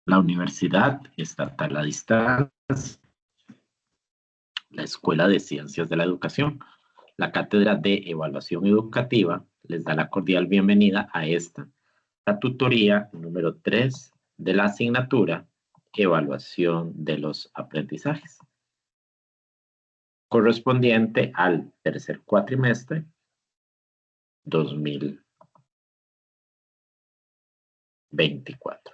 la Universidad Estatal a Distancia, la Escuela de Ciencias de la Educación, la Cátedra de Evaluación Educativa les da la cordial bienvenida a la tutoría número 3 de la asignatura Evaluación de los Aprendizajes, correspondiente al tercer cuatrimestre 2024.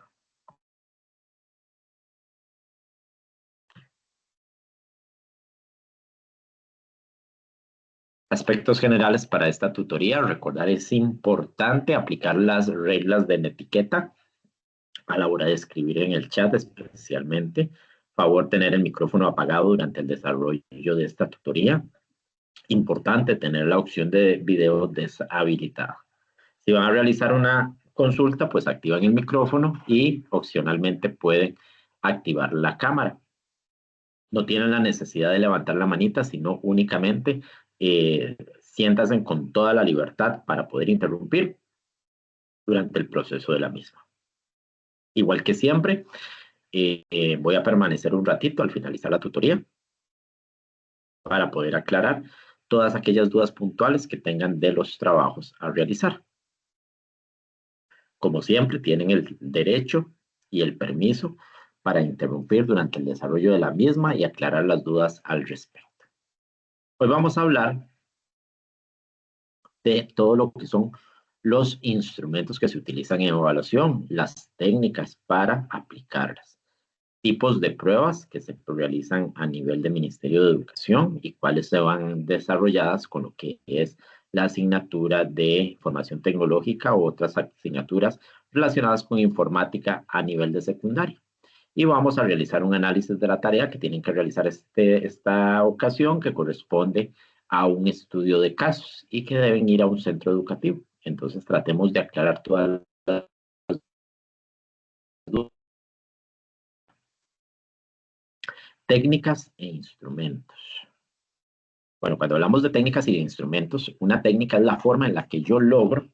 Aspectos generales para esta tutoría. Recordar, es importante aplicar las reglas de la etiqueta a la hora de escribir en el chat, especialmente. Favor tener el micrófono apagado durante el desarrollo de esta tutoría. Importante tener la opción de video deshabilitada. Si van a realizar una consulta, pues activan el micrófono y opcionalmente pueden activar la cámara. No tienen la necesidad de levantar la manita, sino únicamente siéntanse con toda la libertad para poder interrumpir durante el proceso de la misma. Igual que siempre, voy a permanecer un ratito al finalizar la tutoría para poder aclarar todas aquellas dudas puntuales que tengan de los trabajos a realizar. Como siempre, tienen el derecho y el permiso para interrumpir durante el desarrollo de la misma y aclarar las dudas al respecto. Hoy vamos a hablar de todo lo que son los instrumentos que se utilizan en evaluación, las técnicas para aplicarlas, tipos de pruebas que se realizan a nivel del Ministerio de Educación y cuáles se van desarrolladas con lo que es la asignatura de Información Tecnológica u otras asignaturas relacionadas con informática a nivel de secundaria. Y vamos a realizar un análisis de la tarea que tienen que realizar esta ocasión, que corresponde a un estudio de casos y que deben ir a un centro educativo. Entonces tratemos de aclarar todas las dudas. Técnicas e instrumentos. Bueno, cuando hablamos de técnicas y de instrumentos, una técnica es la forma en la que yo logro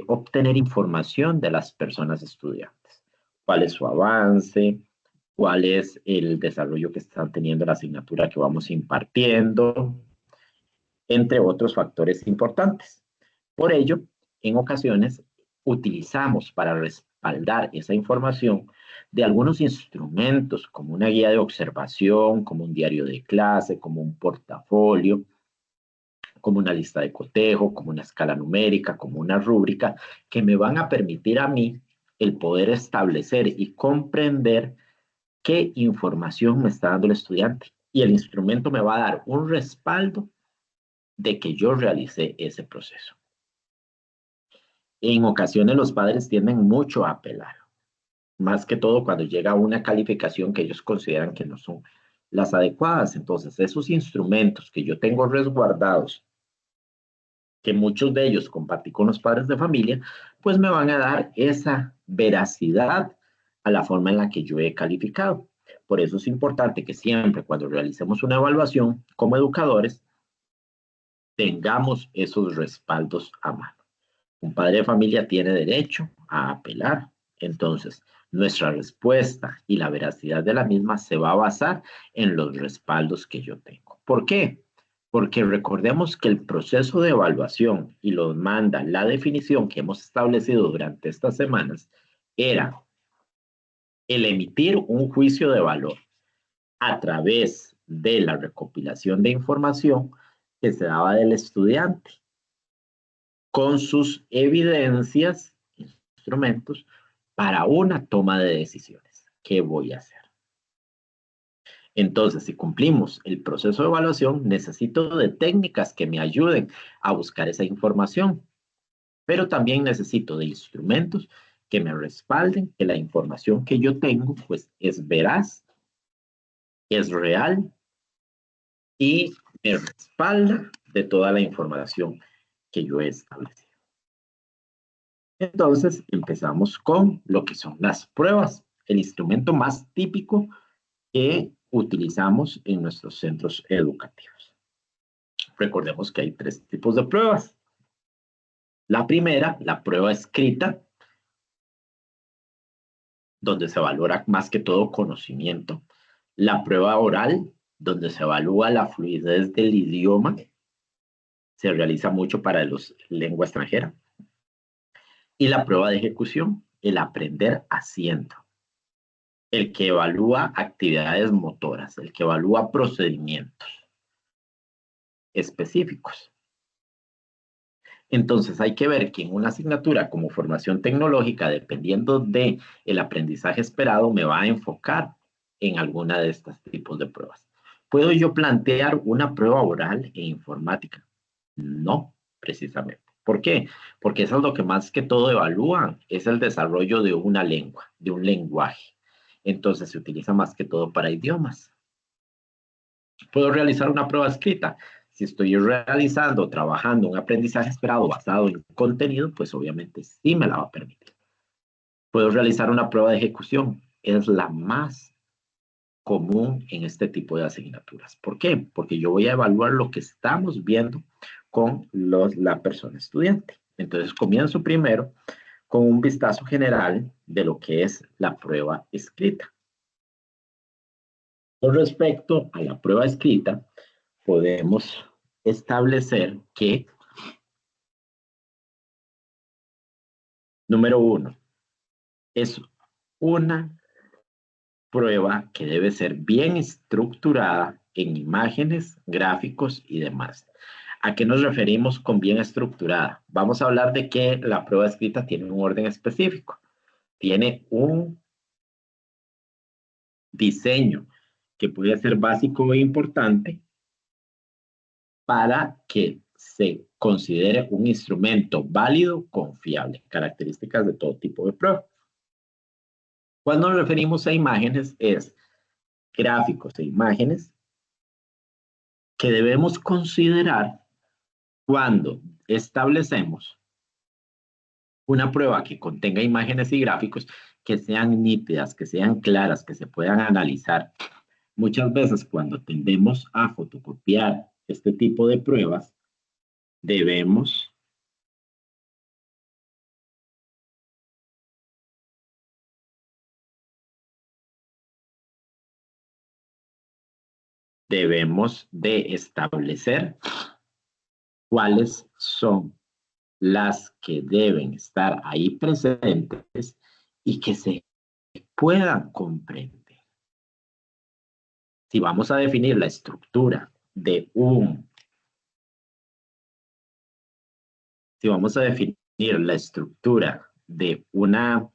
obtener información de las personas estudiantes. ¿Cuál es su avance? ¿Cuál es el desarrollo que están teniendo la asignatura que vamos impartiendo? Entre otros factores importantes. Por ello, en ocasiones utilizamos para respaldar esa información de algunos instrumentos como una guía de observación, como un diario de clase, como un portafolio, como una lista de cotejo, como una escala numérica, como una rúbrica, que me van a permitir a mí el poder establecer y comprender qué información me está dando el estudiante. Y el instrumento me va a dar un respaldo de que yo realicé ese proceso. En ocasiones los padres tienden mucho a apelar, más que todo cuando llega una calificación que ellos consideran que no son las adecuadas. Entonces, esos instrumentos que yo tengo resguardados, que muchos de ellos compartí con los padres de familia, pues me van a dar esa veracidad a la forma en la que yo he calificado. Por eso es importante que siempre cuando realicemos una evaluación como educadores, tengamos esos respaldos a mano. Un padre de familia tiene derecho a apelar. Entonces, nuestra respuesta y la veracidad de la misma se va a basar en los respaldos que yo tengo. ¿Por qué? Porque recordemos que el proceso de evaluación, y lo manda la definición que hemos establecido durante estas semanas, era el emitir un juicio de valor a través de la recopilación de información que se daba del estudiante con sus evidencias, instrumentos, para una toma de decisiones. ¿Qué voy a hacer? Entonces, si cumplimos el proceso de evaluación, necesito de técnicas que me ayuden a buscar esa información, pero también necesito de instrumentos que me respalden que la información que yo tengo, pues, es veraz, es real y me respalda de toda la información que yo he establecido. Entonces, empezamos con lo que son las pruebas, el instrumento más típico que utilizamos en nuestros centros educativos. Recordemos que hay tres tipos de pruebas. La primera, la prueba escrita, donde se valora más que todo conocimiento. La prueba oral, donde se evalúa la fluidez del idioma, se realiza mucho para los lengua extranjera. Y la prueba de ejecución, el aprender haciendo. El que evalúa actividades motoras, el que evalúa procedimientos específicos. Entonces hay que ver que en una asignatura como formación tecnológica, dependiendo de el aprendizaje esperado, me va a enfocar en alguna de estos tipos de pruebas. ¿Puedo yo plantear una prueba oral en informática? No, precisamente. ¿Por qué? Porque eso es lo que más que todo evalúan, es el desarrollo de una lengua, de un lenguaje. Entonces se utiliza más que todo para idiomas. ¿Puedo realizar una prueba escrita? Si estoy realizando, trabajando un aprendizaje esperado basado en contenido, pues obviamente sí me la va a permitir. Puedo realizar una prueba de ejecución. Es la más común en este tipo de asignaturas. ¿Por qué? Porque yo voy a evaluar lo que estamos viendo con la persona estudiante. Entonces comienzo primero con un vistazo general de lo que es la prueba escrita. Con respecto a la prueba escrita, podemos establecer que, número uno, es una prueba que debe ser bien estructurada en imágenes, gráficos y demás. ¿A qué nos referimos con bien estructurada? Vamos a hablar de que la prueba escrita tiene un orden específico, tiene un diseño que puede ser básico e importante para que se considere un instrumento válido, confiable, características de todo tipo de prueba. Cuando nos referimos a imágenes, es gráficos e imágenes que debemos considerar cuando establecemos una prueba que contenga imágenes y gráficos que sean nítidas, que sean claras, que se puedan analizar. Muchas veces cuando tendemos a fotocopiar este tipo de pruebas, debemos de establecer cuáles son las que deben estar ahí presentes y que se puedan comprender. Si vamos a definir la estructura de si vamos a definir la estructura de una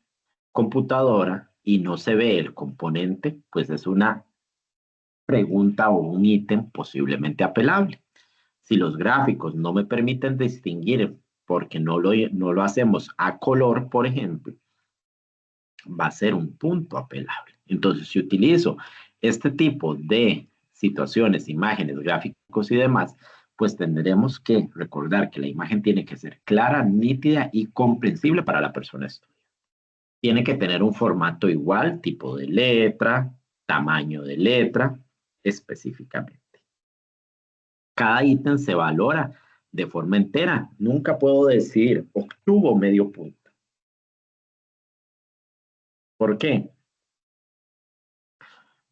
computadora y no se ve el componente, pues es una pregunta o un ítem posiblemente apelable. Si los gráficos no me permiten distinguir porque no lo hacemos a color, por ejemplo, va a ser un punto apelable. Entonces, si utilizo este tipo de situaciones, imágenes, gráficos y demás, pues tendremos que recordar que la imagen tiene que ser clara, nítida y comprensible para la persona estudiante. Tiene que tener un formato igual, tipo de letra, tamaño de letra, específicamente. Cada ítem se valora de forma entera. Nunca puedo decir, obtuvo medio punto. ¿Por qué?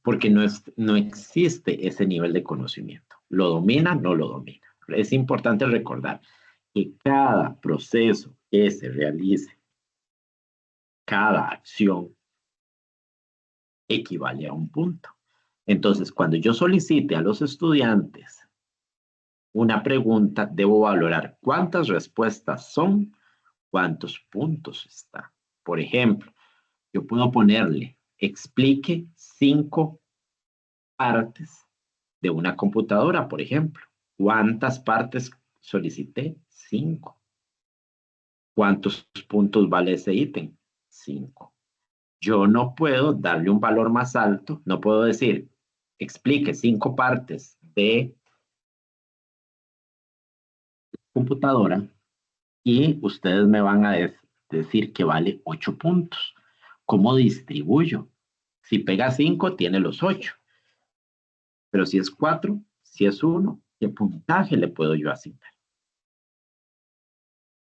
Porque no existe ese nivel de conocimiento. ¿Lo domina? No lo domina. Es importante recordar que cada proceso que se realice, cada acción, equivale a un punto. Entonces, cuando yo solicite a los estudiantes una pregunta, debo valorar cuántas respuestas son, cuántos puntos está. Por ejemplo, yo puedo ponerle, explique 5 partes de una computadora, por ejemplo. ¿Cuántas partes solicité? 5. ¿Cuántos puntos vale ese ítem? 5. Yo no puedo darle un valor más alto, no puedo decir, explique 5 partes de computadora y ustedes me van a decir que vale 8 puntos. ¿Cómo distribuyo? Si pega 5, tiene los 8. Pero si es 4, si es 1, ¿qué puntaje le puedo yo asignar?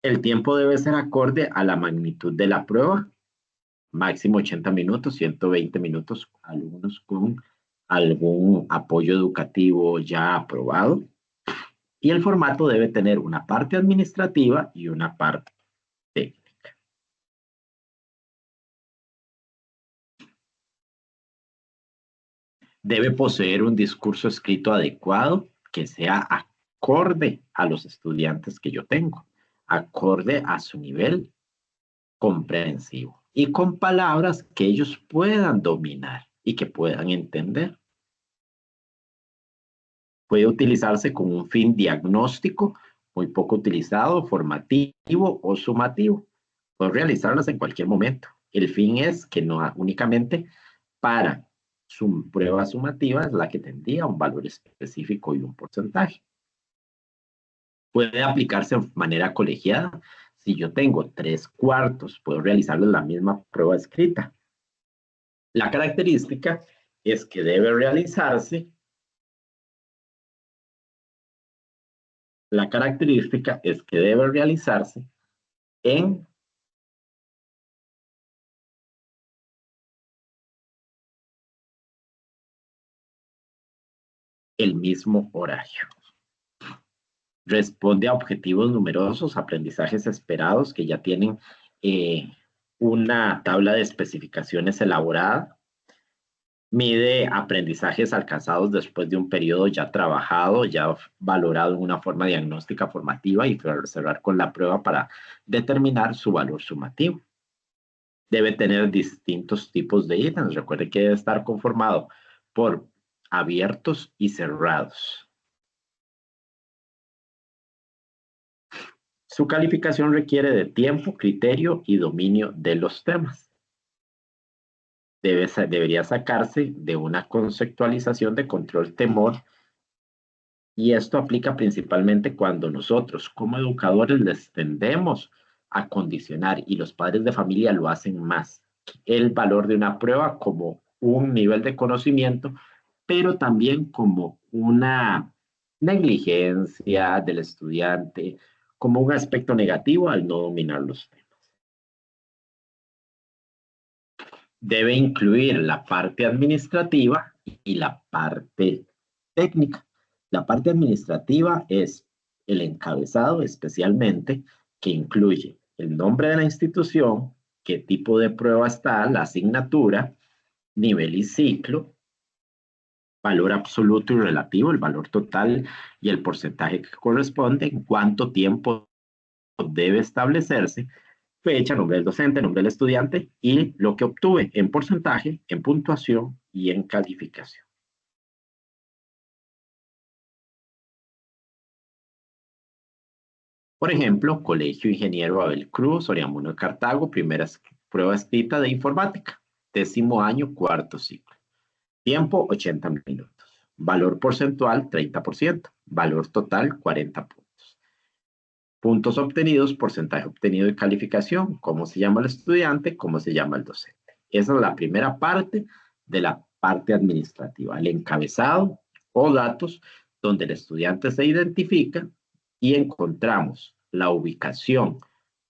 El tiempo debe ser acorde a la magnitud de la prueba máximo 80 minutos, 120 minutos, alumnos con algún apoyo educativo ya aprobado. Y el formato debe tener una parte administrativa y una parte técnica. Debe poseer un discurso escrito adecuado que sea acorde a los estudiantes que yo tengo, acorde a su nivel comprensivo y con palabras que ellos puedan dominar y que puedan entender. Puede utilizarse con un fin diagnóstico, muy poco utilizado, formativo o sumativo. Puede realizarlas en cualquier momento. El fin es que no únicamente para su prueba sumativa es la que tendría un valor específico y un porcentaje. Puede aplicarse de manera colegiada. Si yo tengo 3/4, puedo realizarles la misma prueba escrita. La característica es que debe realizarse. La característica es que debe realizarse en el mismo horario. Responde a objetivos numerosos, aprendizajes esperados que ya tienen una tabla de especificaciones elaborada. Mide aprendizajes alcanzados después de un periodo ya trabajado, ya valorado en una forma diagnóstica formativa y cerrar con la prueba para determinar su valor sumativo. Debe tener distintos tipos de ítems. Recuerde que debe estar conformado por abiertos y cerrados. Su calificación requiere de tiempo, criterio y dominio de los temas. Debería sacarse de una conceptualización de control temor, y esto aplica principalmente cuando nosotros como educadores les tendemos a condicionar y los padres de familia lo hacen más. El valor de una prueba como un nivel de conocimiento, pero también como una negligencia del estudiante, como un aspecto negativo al no dominar los temas. Debe incluir la parte administrativa y la parte técnica. La parte administrativa es el encabezado especialmente, que incluye el nombre de la institución, qué tipo de prueba está, la asignatura, nivel y ciclo, valor absoluto y relativo, el valor total y el porcentaje que corresponde, en cuánto tiempo debe establecerse, fecha, nombre del docente, nombre del estudiante y lo que obtuve en porcentaje, en puntuación y en calificación. Por ejemplo, Colegio Ingeniero Abel Cruz, Oriamuno de Cartago, primera prueba escrita de informática, 10º año, 4º ciclo. Tiempo, 80 minutos. Valor porcentual, 30%. Valor total, 40 puntos. Puntos obtenidos, porcentaje obtenido y calificación, cómo se llama el estudiante, cómo se llama el docente. Esa es la primera parte de la parte administrativa, el encabezado o datos donde el estudiante se identifica y encontramos la ubicación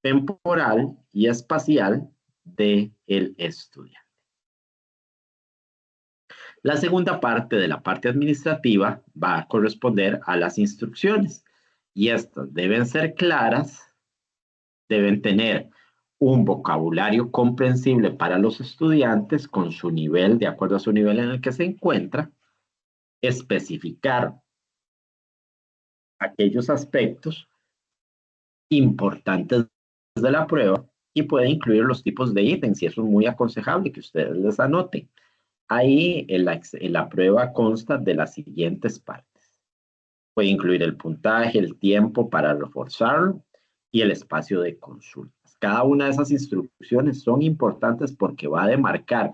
temporal y espacial del estudiante. La segunda parte de la parte administrativa va a corresponder a las instrucciones y estas deben ser claras, deben tener un vocabulario comprensible para los estudiantes con su nivel, de acuerdo a su nivel en el que se encuentra, especificar aquellos aspectos importantes de la prueba y puede incluir los tipos de ítems, y eso es muy aconsejable que ustedes les anoten. Ahí en la prueba consta de las siguientes partes. Puede incluir el puntaje, el tiempo para reforzarlo y el espacio de consultas. Cada una de esas instrucciones son importantes porque va a demarcar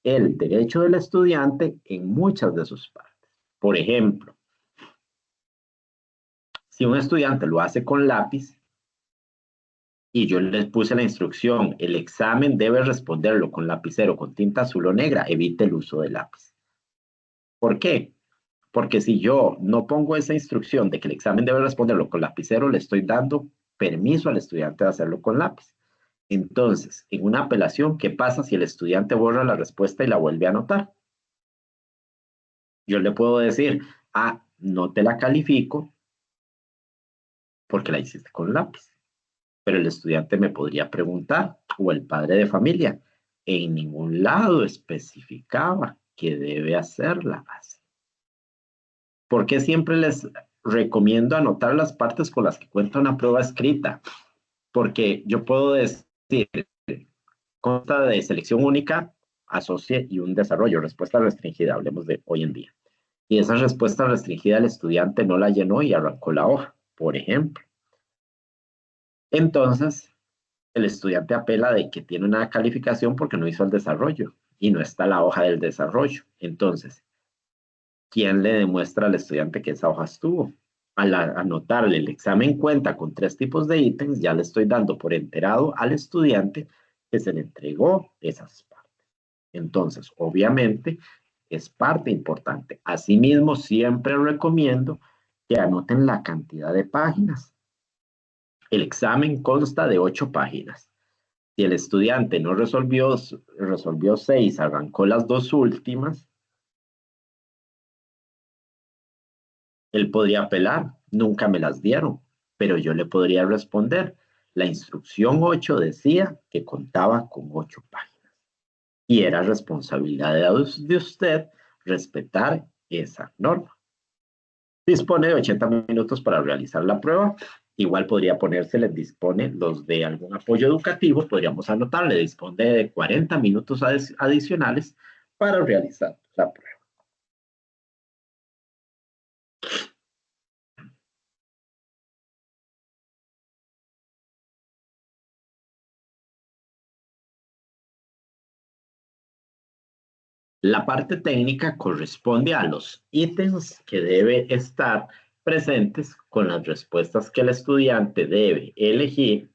el derecho del estudiante en muchas de sus partes. Por ejemplo, si un estudiante lo hace con lápiz y yo les puse la instrucción, el examen debe responderlo con lapicero, con tinta azul o negra, evite el uso de lápiz. ¿Por qué? Porque si yo no pongo esa instrucción de que el examen debe responderlo con lapicero, le estoy dando permiso al estudiante de hacerlo con lápiz. Entonces, en una apelación, ¿qué pasa si el estudiante borra la respuesta y la vuelve a anotar? Yo le puedo decir, no te la califico porque la hiciste con lápiz. Pero el estudiante me podría preguntar, o el padre de familia, en ningún lado especificaba que debe hacerla así. ¿Por qué siempre les recomiendo anotar las partes con las que cuenta una prueba escrita? Porque yo puedo decir, consta de selección única, asocie y un desarrollo, respuesta restringida, hablemos de hoy en día. Y esa respuesta restringida el estudiante no la llenó y arrancó la hoja, por ejemplo. Entonces, el estudiante apela de que tiene una calificación porque no hizo el desarrollo y no está la hoja del desarrollo. Entonces, ¿quién le demuestra al estudiante que esa hoja estuvo? Al anotarle el examen cuenta con 3 tipos de ítems, ya le estoy dando por enterado al estudiante que se le entregó esas partes. Entonces, obviamente, es parte importante. Asimismo, siempre recomiendo que anoten la cantidad de páginas. El examen consta de 8 páginas. Si el estudiante no resolvió 6, arrancó las 2 últimas, él podría apelar, nunca me las dieron, pero yo le podría responder. La instrucción 8 decía que contaba con 8 páginas y era responsabilidad de usted respetar esa norma. Dispone de 80 minutos para realizar la prueba. Igual podría ponérsele, dispone los de algún apoyo educativo, podríamos anotarle, dispone de 40 minutos adicionales para realizar la prueba. La parte técnica corresponde a los ítems que debe estar presentes con las respuestas que el estudiante debe elegir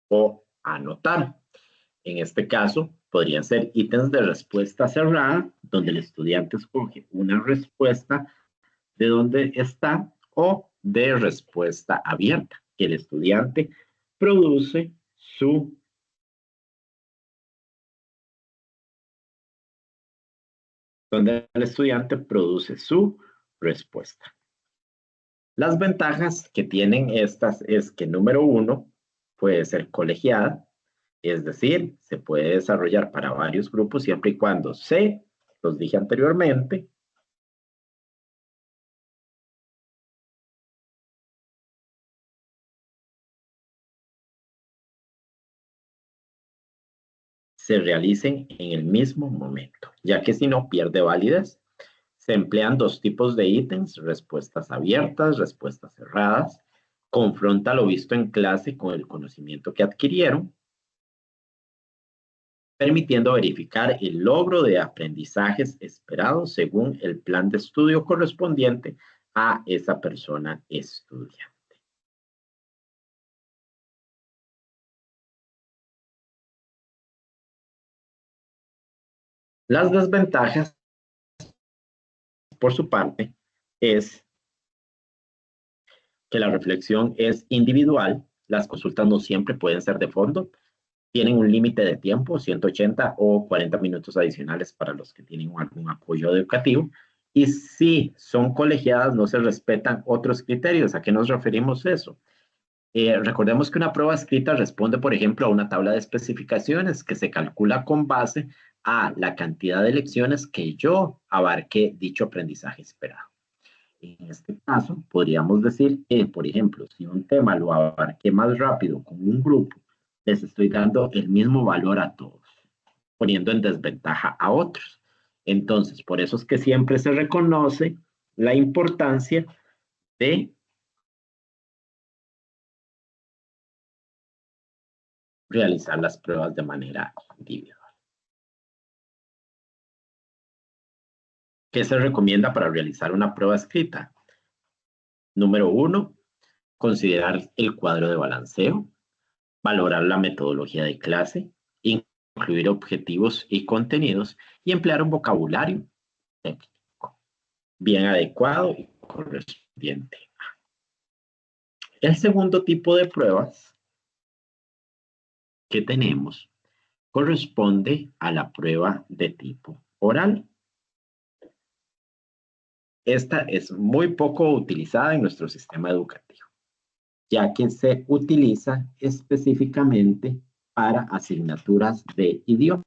o anotar. En este caso, podrían ser ítems de respuesta cerrada, donde el estudiante escoge una respuesta de dónde está, o de respuesta abierta, que el estudiante produce su, donde el estudiante produce su respuesta. Las ventajas que tienen estas es que número 1 puede ser colegiada, es decir, se puede desarrollar para varios grupos siempre y cuando los dije anteriormente, se realicen en el mismo momento, ya que si no pierde validez. Se emplean 2 tipos de ítems, respuestas abiertas, respuestas cerradas. Confronta lo visto en clase con el conocimiento que adquirieron, permitiendo verificar el logro de aprendizajes esperados según el plan de estudio correspondiente a esa persona estudiante. Las desventajas, por su parte, es que la reflexión es individual, las consultas no siempre pueden ser de fondo, tienen un límite de tiempo, 180 o 40 minutos adicionales para los que tienen algún apoyo educativo. Y si son colegiadas, no se respetan otros criterios. ¿A qué nos referimos eso? Recordemos que una prueba escrita responde, por ejemplo, a una tabla de especificaciones que se calcula con base a la cantidad de lecciones que yo abarqué dicho aprendizaje esperado. En este caso, podríamos decir que, por ejemplo, si un tema lo abarqué más rápido con un grupo, les estoy dando el mismo valor a todos, poniendo en desventaja a otros. Entonces, por eso es que siempre se reconoce la importancia de realizar las pruebas de manera individual. ¿Qué se recomienda para realizar una prueba escrita? Número 1, considerar el cuadro de balanceo, valorar la metodología de clase, incluir objetivos y contenidos y emplear un vocabulario técnico bien adecuado y correspondiente. El segundo tipo de pruebas que tenemos corresponde a la prueba de tipo oral. Esta es muy poco utilizada en nuestro sistema educativo, ya que se utiliza específicamente para asignaturas de idioma.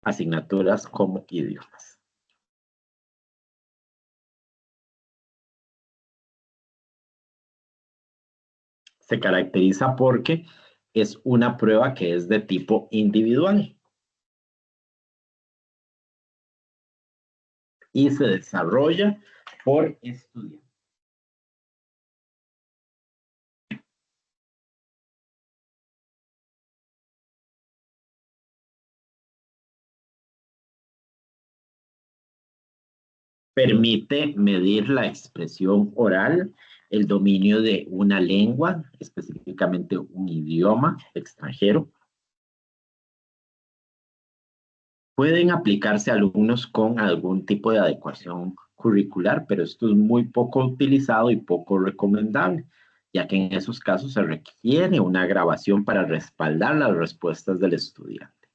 Asignaturas como idiomas. Se caracteriza porque es una prueba que es de tipo individual y se desarrolla por estudiantes. Permite medir la expresión oral, el dominio de una lengua, específicamente un idioma extranjero. Pueden aplicarse alumnos con algún tipo de adecuación curricular, pero esto es muy poco utilizado y poco recomendable, ya que en esos casos se requiere una grabación para respaldar las respuestas del estudiante.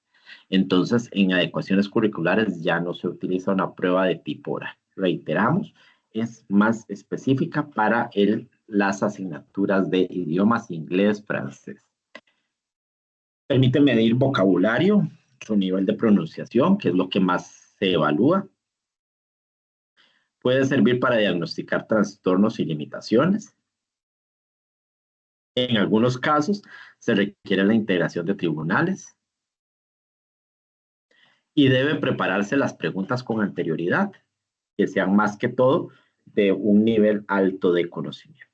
Entonces, en adecuaciones curriculares ya no se utiliza una prueba de tipo oral. Reiteramos, es más específica para las asignaturas de idiomas inglés, francés. Permite medir vocabulario, su nivel de pronunciación, que es lo que más se evalúa. Puede servir para diagnosticar trastornos y limitaciones. En algunos casos se requiere la integración de tribunales y debe prepararse las preguntas con anterioridad, que sean más que todo de un nivel alto de conocimiento.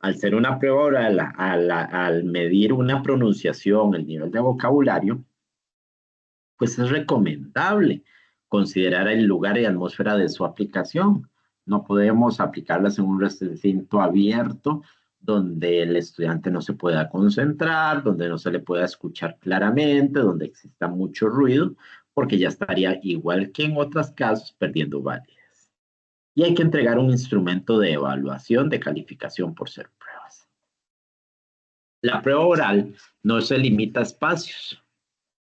Al ser una prueba oral, al medir una pronunciación, el nivel de vocabulario, pues es recomendable considerar el lugar y atmósfera de su aplicación. No podemos aplicarlas en un recinto abierto donde el estudiante no se pueda concentrar, donde no se le pueda escuchar claramente, donde exista mucho ruido, porque ya estaría igual que en otros casos perdiendo validez. Y hay que entregar un instrumento de evaluación de calificación por ser pruebas. La prueba oral no se limita a espacios,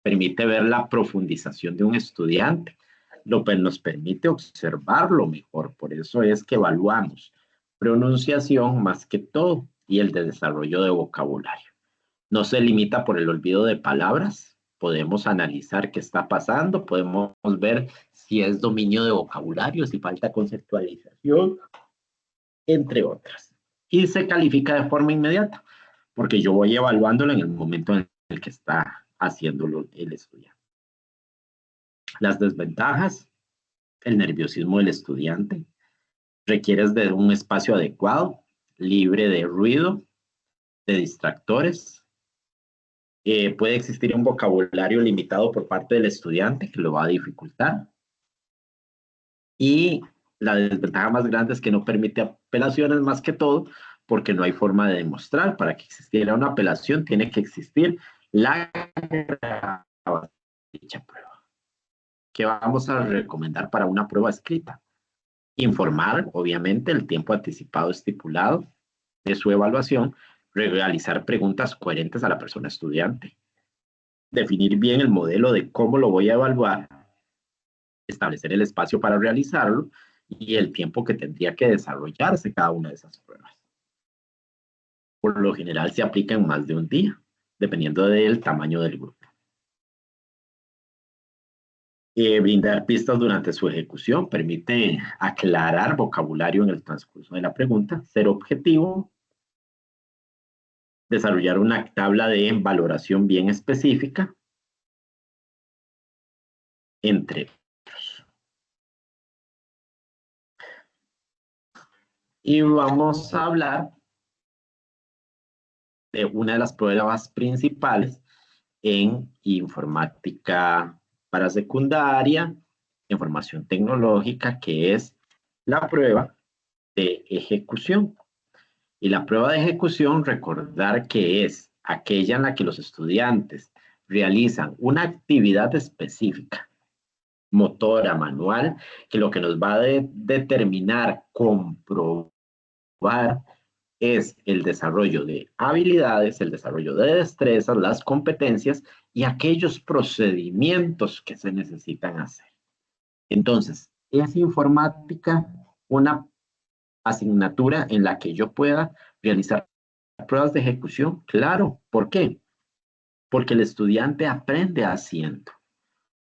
permite ver la profundización de un estudiante, lo que nos permite observarlo mejor. Por eso es que evaluamos pronunciación más que todo y el de desarrollo de vocabulario. No se limita por el olvido de palabras, podemos analizar qué está pasando, podemos ver si es dominio de vocabulario, si falta conceptualización, entre otras. Y se califica de forma inmediata, porque yo voy evaluándolo en el momento en el que está haciéndolo el estudiante. Las desventajas, el nerviosismo del estudiante, requieres de un espacio adecuado, libre de ruido, de distractores. Puede existir un vocabulario limitado por parte del estudiante que lo va a dificultar. Y la desventaja más grande es que no permite apelaciones más que todo porque no hay forma de demostrar. Para que existiera una apelación tiene que existir la grabación de dicha prueba. ¿Qué vamos a recomendar para una prueba escrita? Informar, obviamente, el tiempo anticipado estipulado de su evaluación, realizar preguntas coherentes a la persona estudiante, definir bien el modelo de cómo lo voy a evaluar, establecer el espacio para realizarlo y el tiempo que tendría que desarrollarse cada una de esas pruebas. Por lo general se aplica en más de un día, dependiendo del tamaño del grupo. Brindar pistas durante su ejecución permite aclarar vocabulario en el transcurso de la pregunta, ser objetivo, desarrollar una tabla de valoración bien específica, entre otros. Y vamos a hablar de una de las pruebas principales en informática para secundaria, información tecnológica, que es la prueba de ejecución. Y la prueba de ejecución, recordar que es aquella en la que los estudiantes realizan una actividad específica, motora, manual, que lo que nos va a determinar, comprobar, es el desarrollo de habilidades, el desarrollo de destrezas, las competencias y aquellos procedimientos que se necesitan hacer. Entonces, es informática una asignatura en la que yo pueda realizar pruebas de ejecución. Claro, ¿por qué? Porque el estudiante aprende haciendo.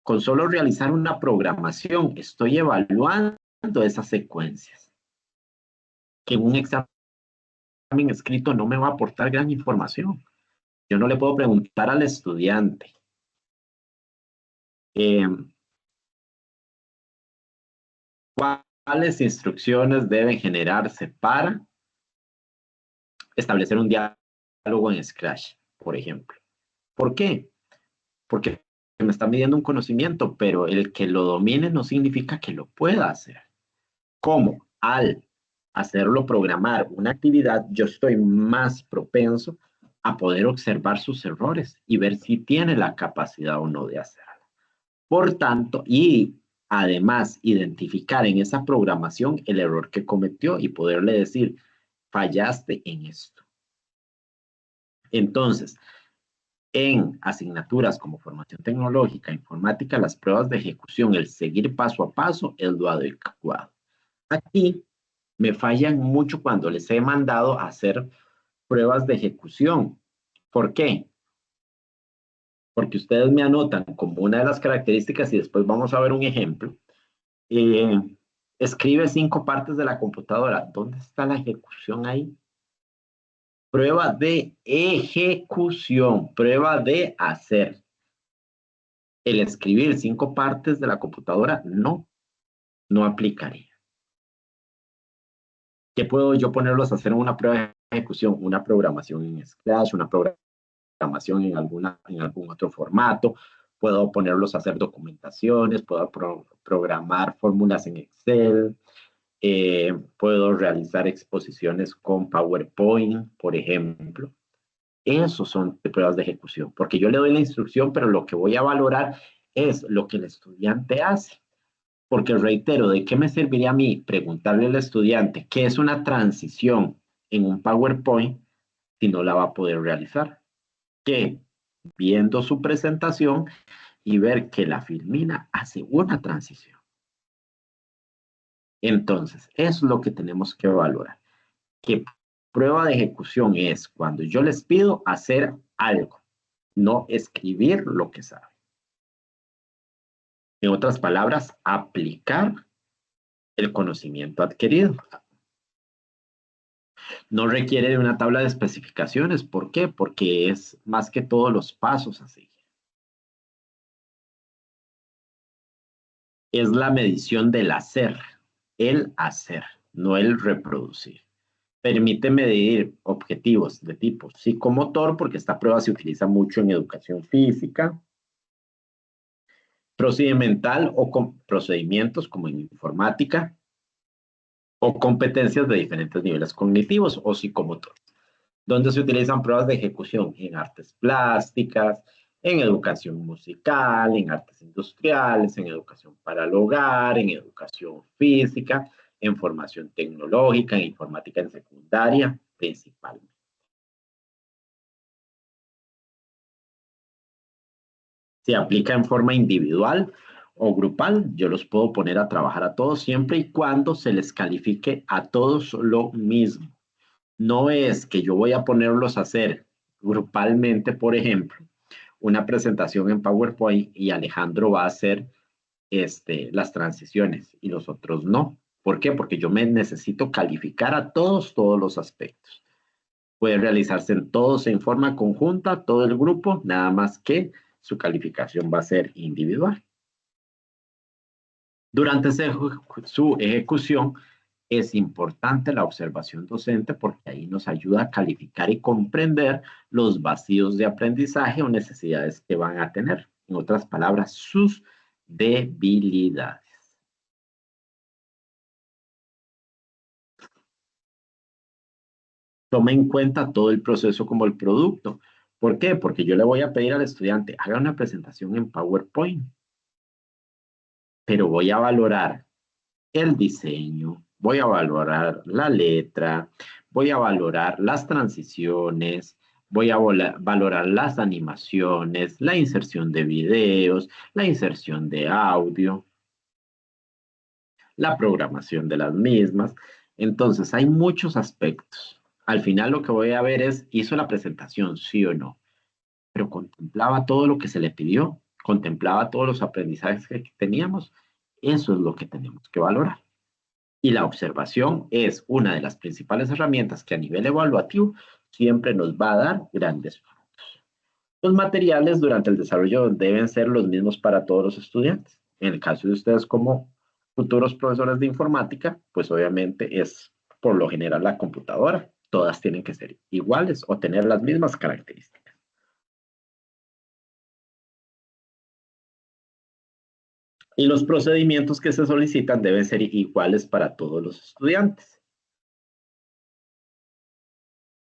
Con solo realizar una programación, estoy evaluando esas secuencias, que en un examen escrito no me va a aportar gran información. Yo no le puedo preguntar al estudiante eh, cuáles instrucciones deben generarse para establecer un diálogo en Scratch, por ejemplo. ¿Por qué? Porque me está midiendo un conocimiento, pero el que lo domine no significa que lo pueda hacer. ¿Cómo? Al hacerlo programar una actividad, yo estoy más propenso a poder observar sus errores y ver si tiene la capacidad o no de hacerlo. Por tanto, y además identificar en esa programación el error que cometió y poderle decir, fallaste en esto. Entonces, en asignaturas como formación tecnológica, informática, las pruebas de ejecución, el seguir paso a paso es lo adecuado. Aquí me fallan mucho cuando les he mandado a hacer pruebas de ejecución. ¿Por qué? Porque ustedes me anotan como una de las características y después vamos a ver un ejemplo. Eh, escribe 5 partes de la computadora. ¿Dónde está la ejecución ahí? Prueba de ejecución, prueba de hacer. El escribir 5 partes de la computadora no aplicaría. ¿Qué puedo yo ponerlos a hacer en una prueba de ejecución? Una programación en Scratch, una programación en algún otro formato. Puedo ponerlos a hacer documentaciones, puedo programar fórmulas en Excel, puedo realizar exposiciones con PowerPoint, por ejemplo. Esos son pruebas de ejecución, porque yo le doy la instrucción, pero lo que voy a valorar es lo que el estudiante hace. Porque reitero, ¿de qué me serviría a mí preguntarle al estudiante qué es una transición en un PowerPoint si no la va a poder realizar? Que viendo su presentación y ver que la Filmina hace una transición. Entonces, eso es lo que tenemos que valorar. ¿Qué prueba de ejecución es? Cuando yo les pido hacer algo, no escribir lo que saben. En otras palabras, aplicar el conocimiento adquirido. No requiere de una tabla de especificaciones. ¿Por qué? Porque es más que todos los pasos así. Es la medición del hacer, el hacer, no el reproducir. Permite medir objetivos de tipo psicomotor, porque esta prueba se utiliza mucho en educación física, procedimental o con procedimientos como en informática, o competencias de diferentes niveles cognitivos o psicomotores, donde se utilizan pruebas de ejecución en artes plásticas, en educación musical, en artes industriales, en educación para el hogar, en educación física, en formación tecnológica, en informática en secundaria, principalmente. Se aplica en forma individual o grupal, yo los puedo poner a trabajar a todos siempre y cuando se les califique a todos lo mismo. No es que yo voy a ponerlos a hacer grupalmente, por ejemplo, una presentación en PowerPoint y Alejandro va a hacer las transiciones y los otros no. ¿Por qué? Porque yo me necesito calificar a todos los aspectos. Puede realizarse en todos en forma conjunta, todo el grupo, nada más que su calificación va a ser individual. Durante su ejecución, es importante la observación docente porque ahí nos ayuda a calificar y comprender los vacíos de aprendizaje o necesidades que van a tener. En otras palabras, sus debilidades. toma en cuenta todo el proceso como el producto. ¿Por qué? Porque yo le voy a pedir al estudiante, haga una presentación en PowerPoint, pero voy a valorar el diseño, voy a valorar la letra, voy a valorar las transiciones, voy a valorar las animaciones, la inserción de videos, la inserción de audio, la programación de las mismas. Entonces, hay muchos aspectos. Al final lo que voy a ver es, ¿hizo la presentación, sí o no? Pero contemplaba todo lo que se le pidió, contemplaba todos los aprendizajes que teníamos. Eso es lo que tenemos que valorar. Y la observación es una de las principales herramientas que a nivel evaluativo siempre nos va a dar grandes frutos. Los materiales durante el desarrollo deben ser los mismos para todos los estudiantes. En el caso de ustedes como futuros profesores de informática, pues obviamente es por lo general la computadora. Todas tienen que ser iguales o tener las mismas características. Y los procedimientos que se solicitan deben ser iguales para todos los estudiantes,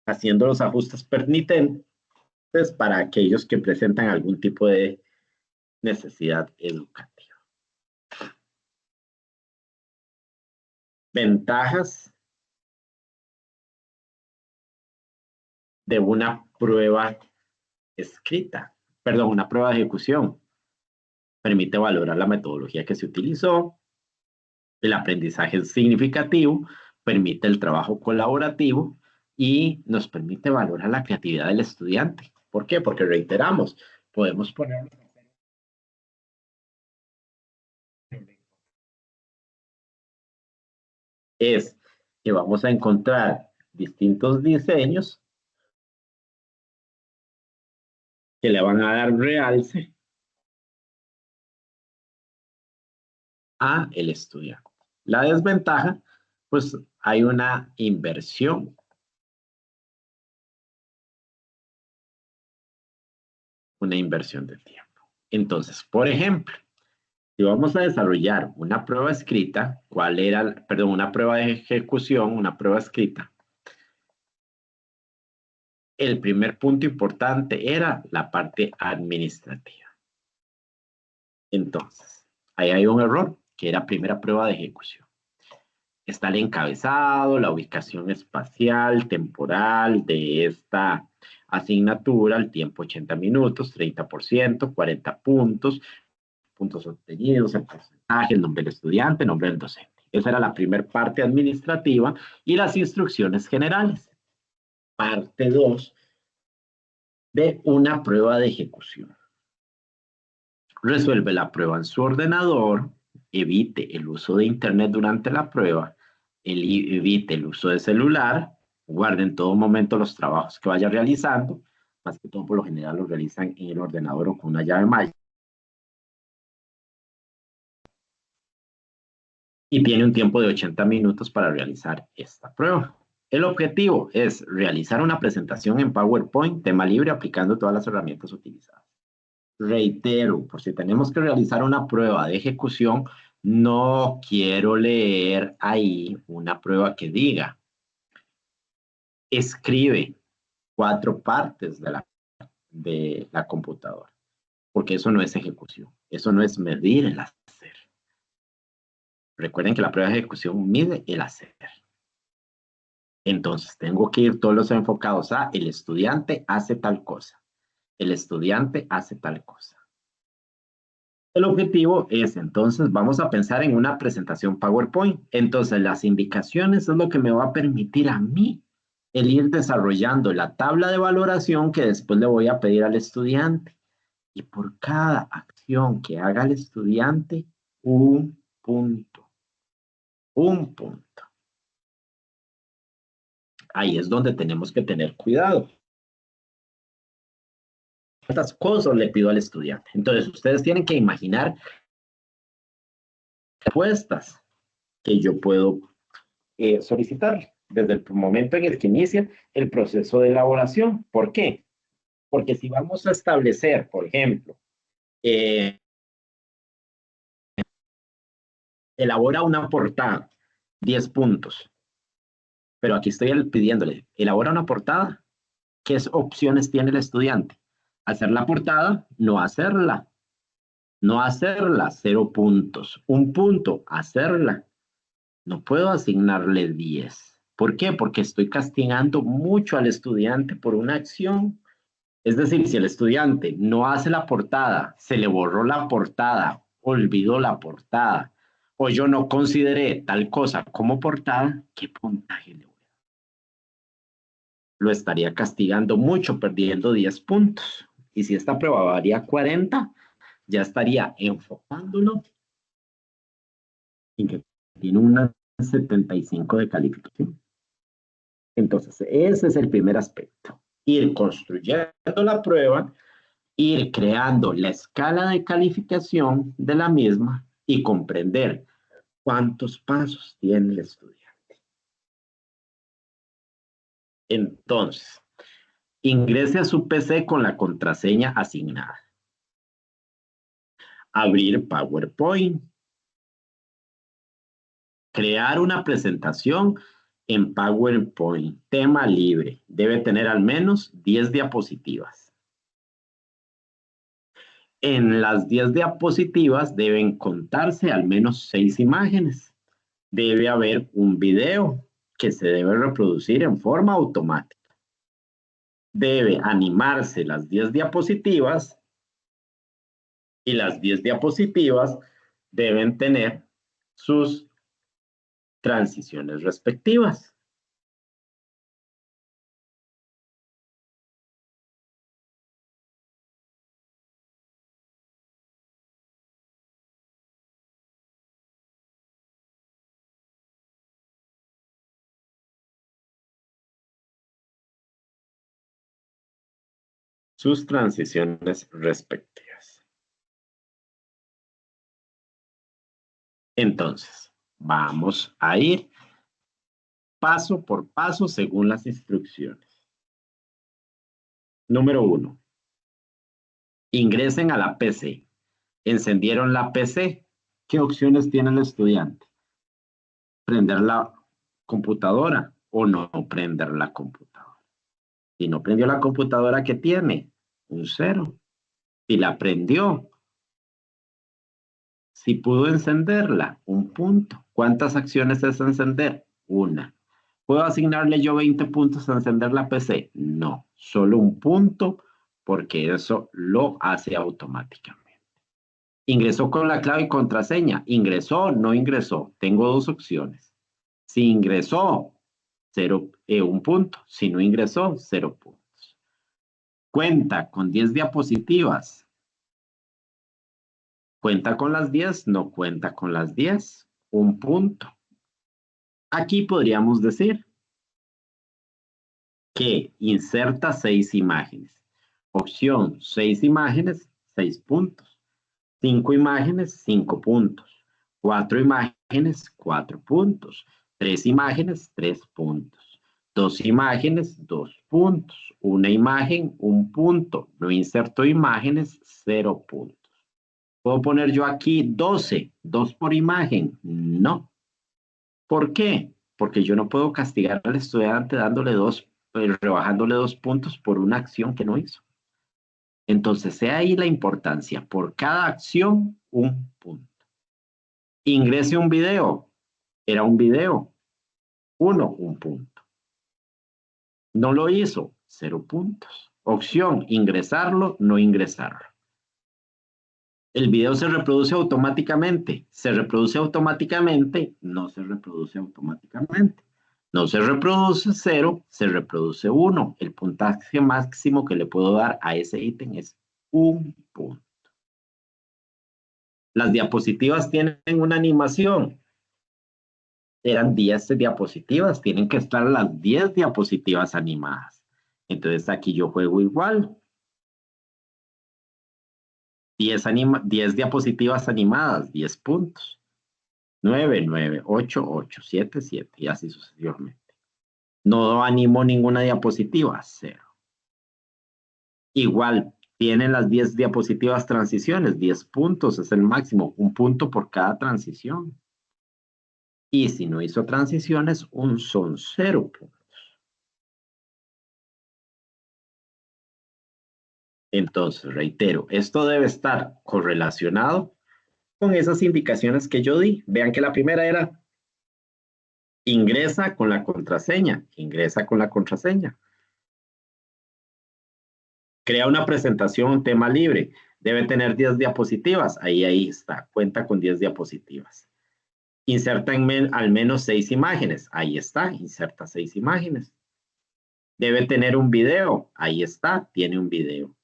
haciendo los ajustes pertinentes para aquellos que presentan algún tipo de necesidad educativa. Ventajas de una prueba escrita, perdón, una prueba de ejecución. Permite valorar la metodología que se utilizó, el aprendizaje es significativo, permite el trabajo colaborativo y nos permite valorar la creatividad del estudiante. ¿Por qué? Porque reiteramos, podemos poner es que vamos a encontrar distintos diseños que le van a dar realce a el estudiante. La desventaja, pues hay una inversión de tiempo. Entonces, por ejemplo, si vamos a desarrollar una prueba escrita, ¿cuál era, perdón, una prueba de ejecución, una prueba escrita? El primer punto importante era la parte administrativa. Entonces, ahí hay un error, que era primera prueba de ejecución. Está el encabezado, la ubicación espacial, temporal de esta asignatura, el tiempo 80 minutos, 30%, 40 puntos, puntos obtenidos, el porcentaje, el nombre del estudiante, el nombre del docente. Esa era la primera parte administrativa y las instrucciones generales. Parte 2 de una prueba de ejecución. Resuelve la prueba en su ordenador, evite el uso de Internet durante la prueba, evite el uso de celular, guarde en todo momento los trabajos que vaya realizando, más que todo por lo general los realizan en el ordenador o con una llave mágica. Y tiene un tiempo de 80 minutos para realizar esta prueba. El objetivo es realizar una presentación en PowerPoint, tema libre, aplicando todas las herramientas utilizadas. Reitero, por si tenemos que realizar una prueba de ejecución, no quiero leer ahí una prueba que diga, escribe 4 partes de la computadora, porque eso no es ejecución, eso no es medir el hacer. Recuerden que la prueba de ejecución mide el hacer. Entonces, tengo que ir todos los enfocados a el estudiante hace tal cosa, el estudiante hace tal cosa. El objetivo es, entonces, vamos a pensar en una presentación PowerPoint. Entonces, las indicaciones es lo que me va a permitir a mí el ir desarrollando la tabla de valoración que después le voy a pedir al estudiante. Y por cada acción que haga el estudiante, un punto, un punto. Ahí es donde tenemos que tener cuidado. ¿Cuántas cosas le pido al estudiante? Entonces, ustedes tienen que imaginar respuestas que yo puedo solicitar desde el momento en el que inicia el proceso de elaboración. ¿Por qué? Porque si vamos a establecer, por ejemplo, eh, elabora una portada, 10 puntos. Pero aquí estoy pidiéndole, elabora una portada. ¿Qué opciones tiene el estudiante? Hacer la portada, no hacerla. No hacerla, 0 puntos. 1 punto, hacerla. No puedo asignarle 10. ¿Por qué? Porque estoy castigando mucho al estudiante por una acción. Es decir, si el estudiante no hace la portada, se le borró la portada, olvidó la portada, o yo no consideré tal cosa como portada, ¿qué puntaje le voy a dar? Lo estaría castigando mucho, perdiendo 10 puntos. Y si esta prueba varía 40, ya estaría enfocándolo en que tiene una 75 de calificación. Entonces, ese es el primer aspecto. Ir construyendo la prueba, ir creando la escala de calificación de la misma y comprender cuántos pasos tiene el estudiante. Entonces, ingrese a su PC con la contraseña asignada. Abrir PowerPoint. Crear una presentación en PowerPoint. Tema libre. Debe tener al menos 10 diapositivas. En las 10 diapositivas deben contarse al menos 6 imágenes. Debe haber un video que se debe reproducir en forma automática. Debe animarse las 10 diapositivas y las 10 diapositivas deben tener sus transiciones respectivas. Sus transiciones respectivas. Entonces, vamos a ir paso por paso según las instrucciones. Número 1. Ingresen a la PC. Encendieron la PC. ¿Qué opciones tiene el estudiante? Prender la computadora o no prender la computadora. Si no prendió la computadora, ¿qué tiene? Un 0. Si la prendió, si pudo encenderla, 1 punto. ¿Cuántas acciones es encender? Una. ¿Puedo asignarle yo 20 puntos a encender la PC? No, solo 1 punto porque eso lo hace automáticamente. Ingresó con la clave y contraseña. ¿Ingresó? No ingresó. Tengo 2 opciones. Si ingresó, 1 punto. Si no ingresó, 0 puntos. Cuenta con 10 diapositivas. Cuenta con las 10, no cuenta con las 10. 1 punto. Aquí podríamos decir que inserta 6 imágenes. Opción 6 imágenes, 6 puntos. 5 imágenes, 5 puntos. 4 imágenes, 4 puntos. 3 imágenes, 3 puntos. 2 imágenes, 2 puntos. Una imagen, 1 punto. No inserto imágenes, 0 puntos. ¿Puedo poner yo aquí 12? ¿2 por imagen? No. ¿Por qué? Porque yo no puedo castigar al estudiante dándole rebajándole 2 puntos por una acción que no hizo. Entonces, sea ahí la importancia. Por cada acción, 1 punto. Ingrese un video. Era un video. 1 punto. No lo hizo. 0 puntos. Opción, ingresarlo, no ingresarlo. El video se reproduce automáticamente. ¿Se reproduce automáticamente? No se reproduce automáticamente. No se reproduce 0, se reproduce 1. El puntaje máximo que le puedo dar a ese ítem es 1 punto. Las diapositivas tienen una animación. Eran 10 diapositivas. Tienen que estar las 10 diapositivas animadas. Entonces aquí yo juego igual. 10 diapositivas animadas, 10 puntos. 9, 9, 8, 8, 7, 7 y así sucesivamente. No animo ninguna diapositiva, 0. Igual, tienen las 10 diapositivas transiciones, 10 puntos es el máximo, 1 punto por cada transición. Y si no hizo transiciones, son 0 puntos. Entonces, reitero, esto debe estar correlacionado con esas indicaciones que yo di. Vean que la primera era ingresa con la contraseña, ingresa con la contraseña. Crea una presentación, tema libre. Debe tener 10 diapositivas. Ahí está, cuenta con 10 diapositivas. Inserta al menos 6 imágenes. Ahí está, inserta 6 imágenes. Debe tener un video. Ahí está, tiene un video.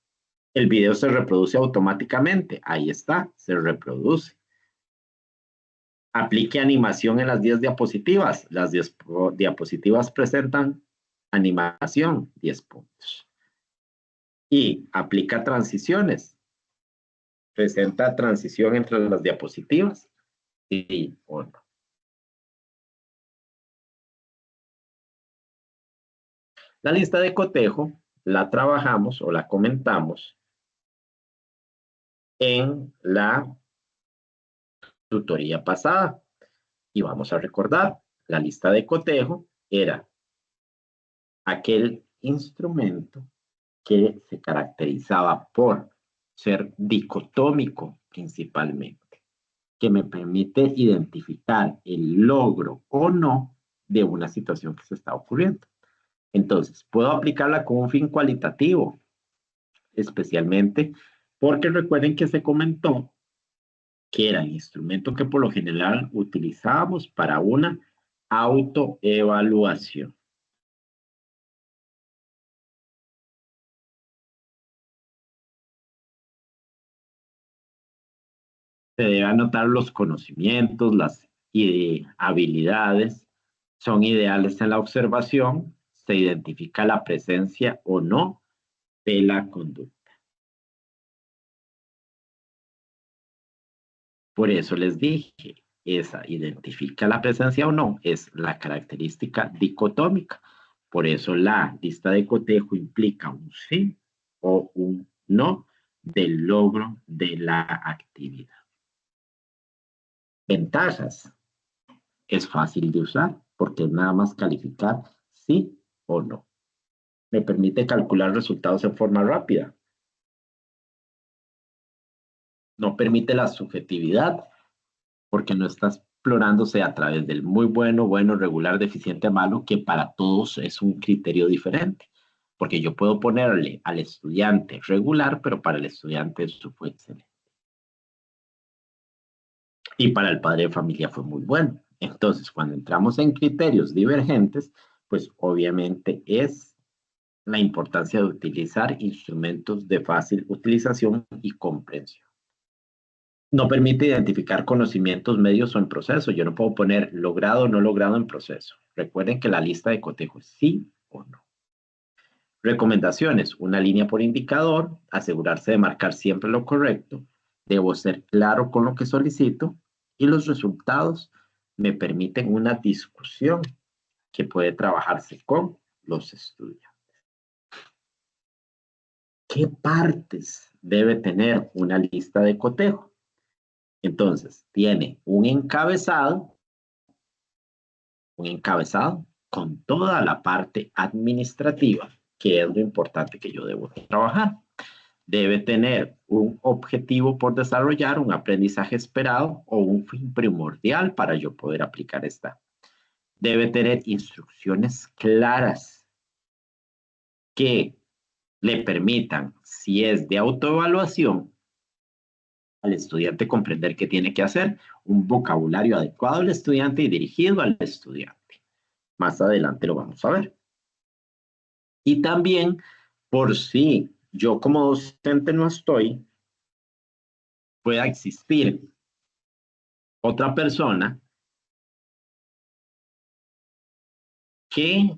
El video se reproduce automáticamente. Ahí está, se reproduce. Aplique animación en las 10 diapositivas. Las 10 diapositivas presentan animación, 10 puntos. Y aplica transiciones. Presenta transición entre las diapositivas. Sí o no. La lista de cotejo la trabajamos o la comentamos en la tutoría pasada. Y vamos a recordar, la lista de cotejo era aquel instrumento que se caracterizaba por ser dicotómico principalmente, que me permite identificar el logro o no de una situación que se está ocurriendo. Entonces, puedo aplicarla con un fin cualitativo, especialmente porque recuerden que se comentó que era el instrumento que por lo general utilizábamos para una autoevaluación. Se debe anotar los conocimientos, las habilidades, son ideales en la observación, se identifica la presencia o no de la conducta. Por eso les dije, esa identifica la presencia o no es la característica dicotómica. Por eso la lista de cotejo implica un sí o un no del logro de la actividad. Ventajas. Es fácil de usar porque es nada más calificar sí o no. Me permite calcular resultados en forma rápida. No permite la subjetividad porque no está explorándose a través del muy bueno, bueno, regular, deficiente, malo, que para todos es un criterio diferente. Porque yo puedo ponerle al estudiante regular, pero para el estudiante eso fue excelente. Y para el padre de familia fue muy bueno. Entonces, cuando entramos en criterios divergentes, pues obviamente es la importancia de utilizar instrumentos de fácil utilización y comprensión. No permite identificar conocimientos medios o en proceso. Yo no puedo poner logrado o no logrado en proceso. Recuerden que la lista de cotejo es sí o no. Recomendaciones. Una línea por indicador. Asegurarse de marcar siempre lo correcto. Debo ser claro con lo que solicito. Y los resultados me permiten una discusión que puede trabajarse con los estudiantes. ¿Qué partes debe tener una lista de cotejo? Entonces, tiene un encabezado con toda la parte administrativa, que es lo importante que yo debo trabajar. Debe tener un objetivo por desarrollar, un aprendizaje esperado o un fin primordial para yo poder aplicar esta. Debe tener instrucciones claras que le permitan, si es de autoevaluación, al estudiante comprender qué tiene que hacer, un vocabulario adecuado al estudiante y dirigido al estudiante. Más adelante lo vamos a ver. Y también, por si yo como docente no estoy, pueda existir otra persona que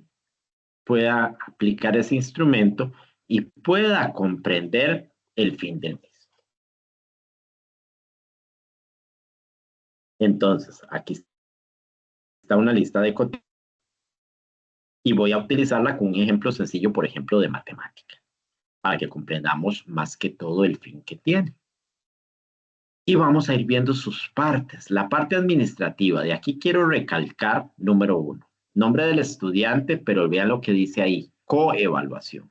pueda aplicar ese instrumento y pueda comprender el fin del mismo. Entonces, aquí está una lista de contenidos y voy a utilizarla con un ejemplo sencillo, por ejemplo, de matemática, para que comprendamos más que todo el fin que tiene. Y vamos a ir viendo sus partes. La parte administrativa, de aquí quiero recalcar, número 1, nombre del estudiante, pero vean lo que dice ahí, coevaluación.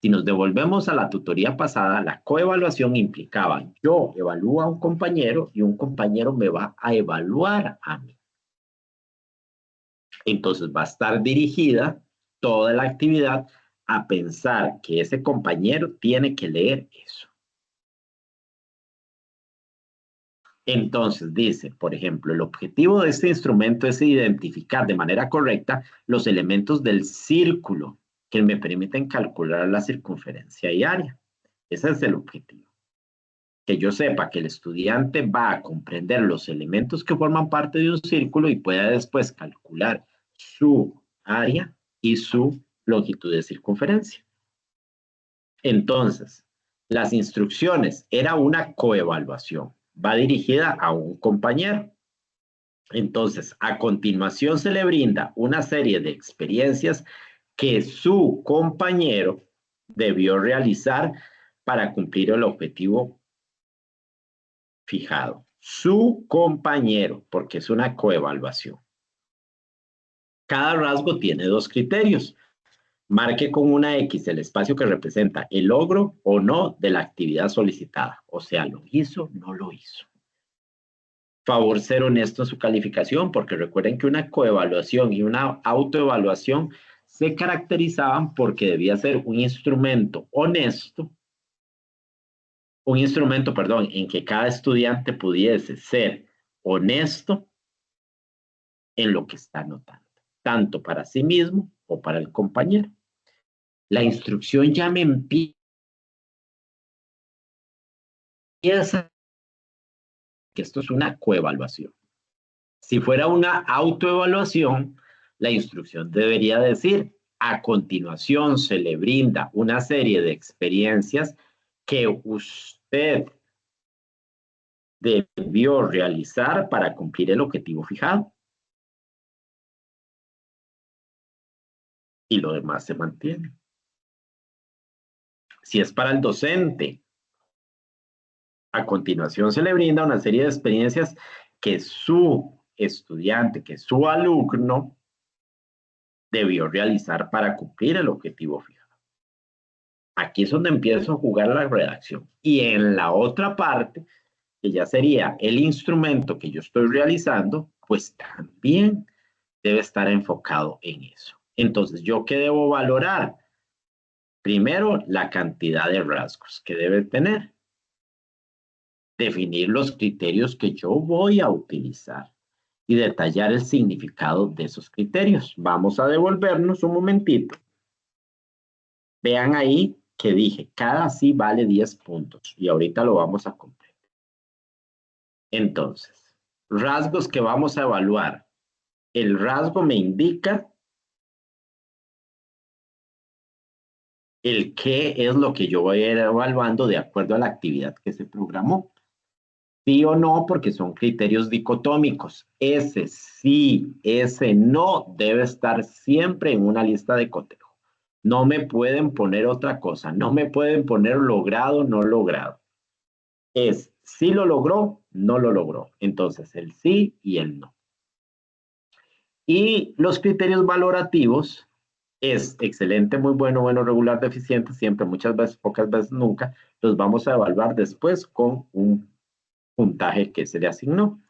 Si nos devolvemos a la tutoría pasada, la coevaluación implicaba yo evalúo a un compañero y un compañero me va a evaluar a mí. Entonces va a estar dirigida toda la actividad a pensar que ese compañero tiene que leer eso. Entonces dice, por ejemplo, el objetivo de este instrumento es identificar de manera correcta los elementos del círculo que me permiten calcular la circunferencia y área. Ese es el objetivo. Que yo sepa que el estudiante va a comprender los elementos que forman parte de un círculo y pueda después calcular su área y su longitud de circunferencia. Entonces, las instrucciones era una coevaluación, va dirigida a un compañero. Entonces, a continuación se le brinda una serie de experiencias que su compañero debió realizar para cumplir el objetivo fijado. Su compañero, porque es una coevaluación. Cada rasgo tiene 2 criterios. Marque con una X el espacio que representa el logro o no de la actividad solicitada. O sea, lo hizo, no lo hizo. Favor ser honesto en su calificación, porque recuerden que una coevaluación y una autoevaluación se caracterizaban porque debía ser un instrumento honesto, un instrumento, perdón, en que cada estudiante pudiese ser honesto en lo que está anotando, tanto para sí mismo o para el compañero. La instrucción ya me empieza que esto es una coevaluación. Si fuera una autoevaluación, la instrucción debería decir, a continuación se le brinda una serie de experiencias que usted debió realizar para cumplir el objetivo fijado. Y lo demás se mantiene. Si es para el docente, a continuación se le brinda una serie de experiencias que su estudiante, que su alumno debió realizar para cumplir el objetivo fijado. Aquí es donde empiezo a jugar la redacción. Y en la otra parte, que ya sería el instrumento que yo estoy realizando, pues también debe estar enfocado en eso. Entonces, ¿yo qué debo valorar? Primero, la cantidad de rasgos que debe tener. Definir los criterios que yo voy a utilizar y detallar el significado de esos criterios. Vamos a devolvernos un momentito. Vean ahí que dije, cada sí vale 10 puntos y ahorita lo vamos a completar. Entonces, rasgos que vamos a evaluar. El rasgo me indica el qué es lo que yo voy a ir evaluando de acuerdo a la actividad que se programó. Sí o no, porque son criterios dicotómicos. Ese sí, ese no debe estar siempre en una lista de cotejo. No me pueden poner otra cosa, no me pueden poner logrado, no logrado. Es sí lo logró, no lo logró. Entonces el sí y el no. Y los criterios valorativos es excelente, muy bueno, bueno, regular, deficiente, siempre, muchas veces, pocas veces, nunca. Los vamos a evaluar después con un puntaje que se le asignó.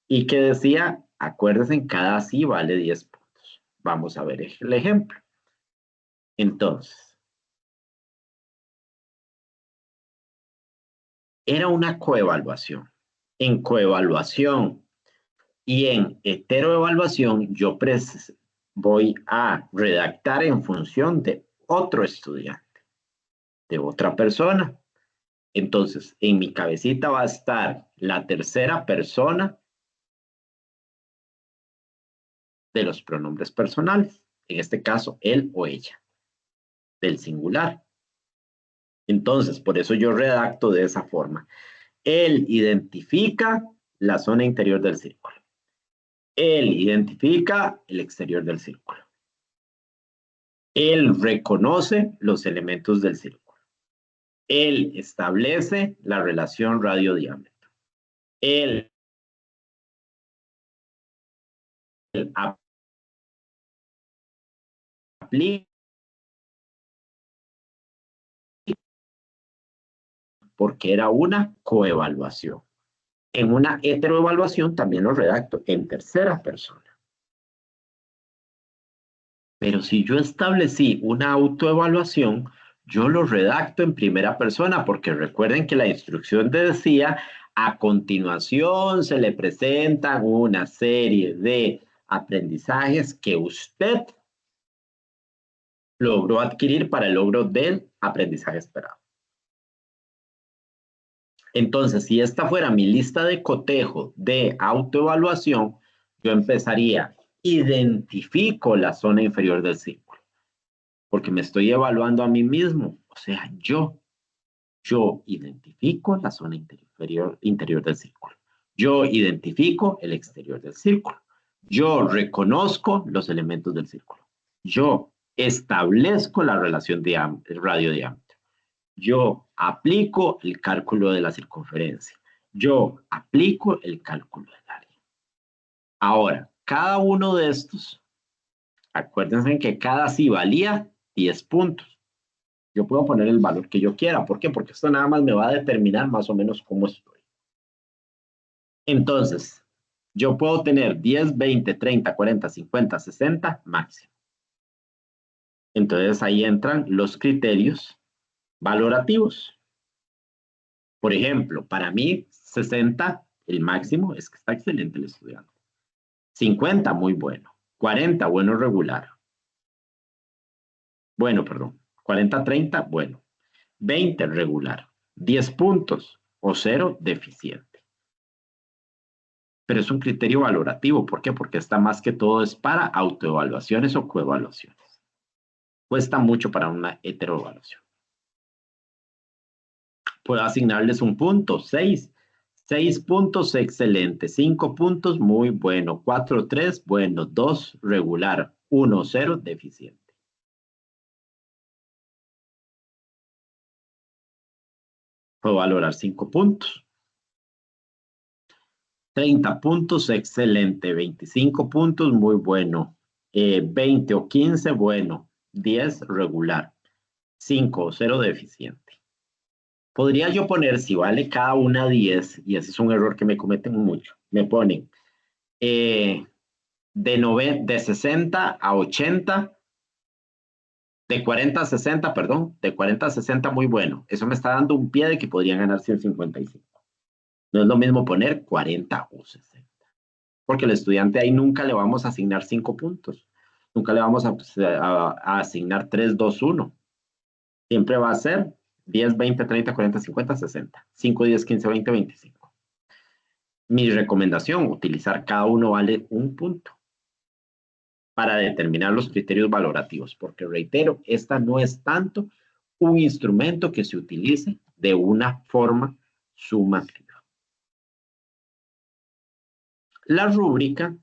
Y que decía, acuérdense, en cada sí vale 10 puntos. Vamos a ver el ejemplo. Entonces, era una coevaluación. En coevaluación y en heteroevaluación, yo voy a redactar en función de otro estudiante, de otra persona. Entonces, en mi cabecita va a estar la tercera persona de los pronombres personales. En este caso, él o ella, del singular. Entonces, por eso yo redacto de esa forma. Él identifica la zona interior del círculo. Él identifica el exterior del círculo. Él reconoce los elementos del círculo. Él establece la relación radio-diámetro. el aplica, porque era una coevaluación. En una heteroevaluación también lo redacto en tercera persona. Pero si yo establecí una autoevaluación, yo lo redacto en primera persona, porque recuerden que la instrucción decía, a continuación se le presentan una serie de aprendizajes que usted logró adquirir para el logro del aprendizaje esperado. Entonces, si esta fuera mi lista de cotejo de autoevaluación, yo empezaría, identifico la zona inferior del círculo, porque me estoy evaluando a mí mismo, o sea, yo identifico la zona interior del círculo. Yo identifico el exterior del círculo. Yo reconozco los elementos del círculo. Yo establezco la relación radio-diámetro. Yo aplico el cálculo de la circunferencia. Yo aplico el cálculo del área. Ahora, cada uno de estos, acuérdense que cada sí valía 10 puntos. Yo puedo poner el valor que yo quiera. ¿Por qué? Porque esto nada más me va a determinar más o menos cómo estoy. Entonces, yo puedo tener 10, 20, 30, 40, 50, 60 máximo. Entonces ahí entran los criterios valorativos. Por ejemplo, para mí 60, el máximo, es que está excelente el estudiante. 50, muy bueno. 40, bueno, regular. Bueno, perdón. 40, 30, bueno. 20, regular. 10 puntos o 0, deficiente. Pero es un criterio valorativo. ¿Por qué? Porque está más que todo es para autoevaluaciones o coevaluaciones. Cuesta mucho para una heteroevaluación. Puedo asignarles un punto, 6. 6 puntos, excelente. 5 puntos, muy bueno. 4, 3, bueno. 2, regular. 1, 0, deficiente. Puedo valorar 5 puntos. 30 puntos, excelente. 25 puntos, muy bueno. 20 o 15, bueno. 10, regular. 5 o 0, deficiente. Podría yo poner, si vale cada una 10, y ese es un error que me cometen mucho, me ponen de 60 a 80, de 40 a 60, perdón, de 40 a 60 muy bueno. Eso me está dando un pie de que podrían ganar 155. No es lo mismo poner 40 o 60, porque al estudiante ahí nunca le vamos a asignar 5 puntos, nunca le vamos a asignar 3, 2, 1. Siempre va a ser 10, 20, 30, 40, 50, 60. 5, 10, 15, 20, 25. Mi recomendación, utilizar cada uno vale un punto para determinar los criterios valorativos, porque reitero, esta no es tanto un instrumento que se utilice de una forma sumativa. La rúbrica,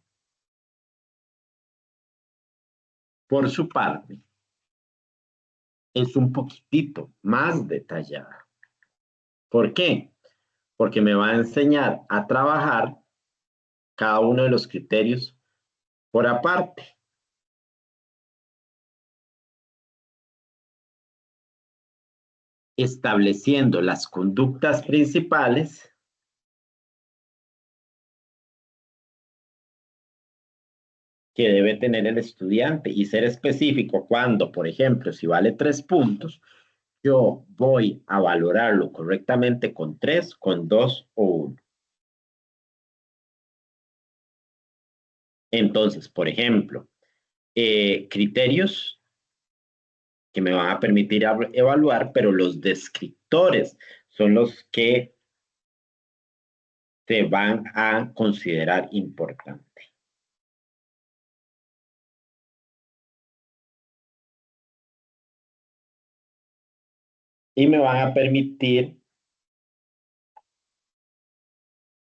por su parte, es un poquitito más detallada. ¿Por qué? Porque me va a enseñar a trabajar cada uno de los criterios por aparte. Estableciendo las conductas principales que debe tener el estudiante y ser específico cuando, por ejemplo, si vale 3 puntos, yo voy a valorarlo correctamente con 3, con 2 o 1. Entonces, por ejemplo, criterios que me van a permitir evaluar, pero los descriptores son los que se van a considerar importantes. Y me van a permitir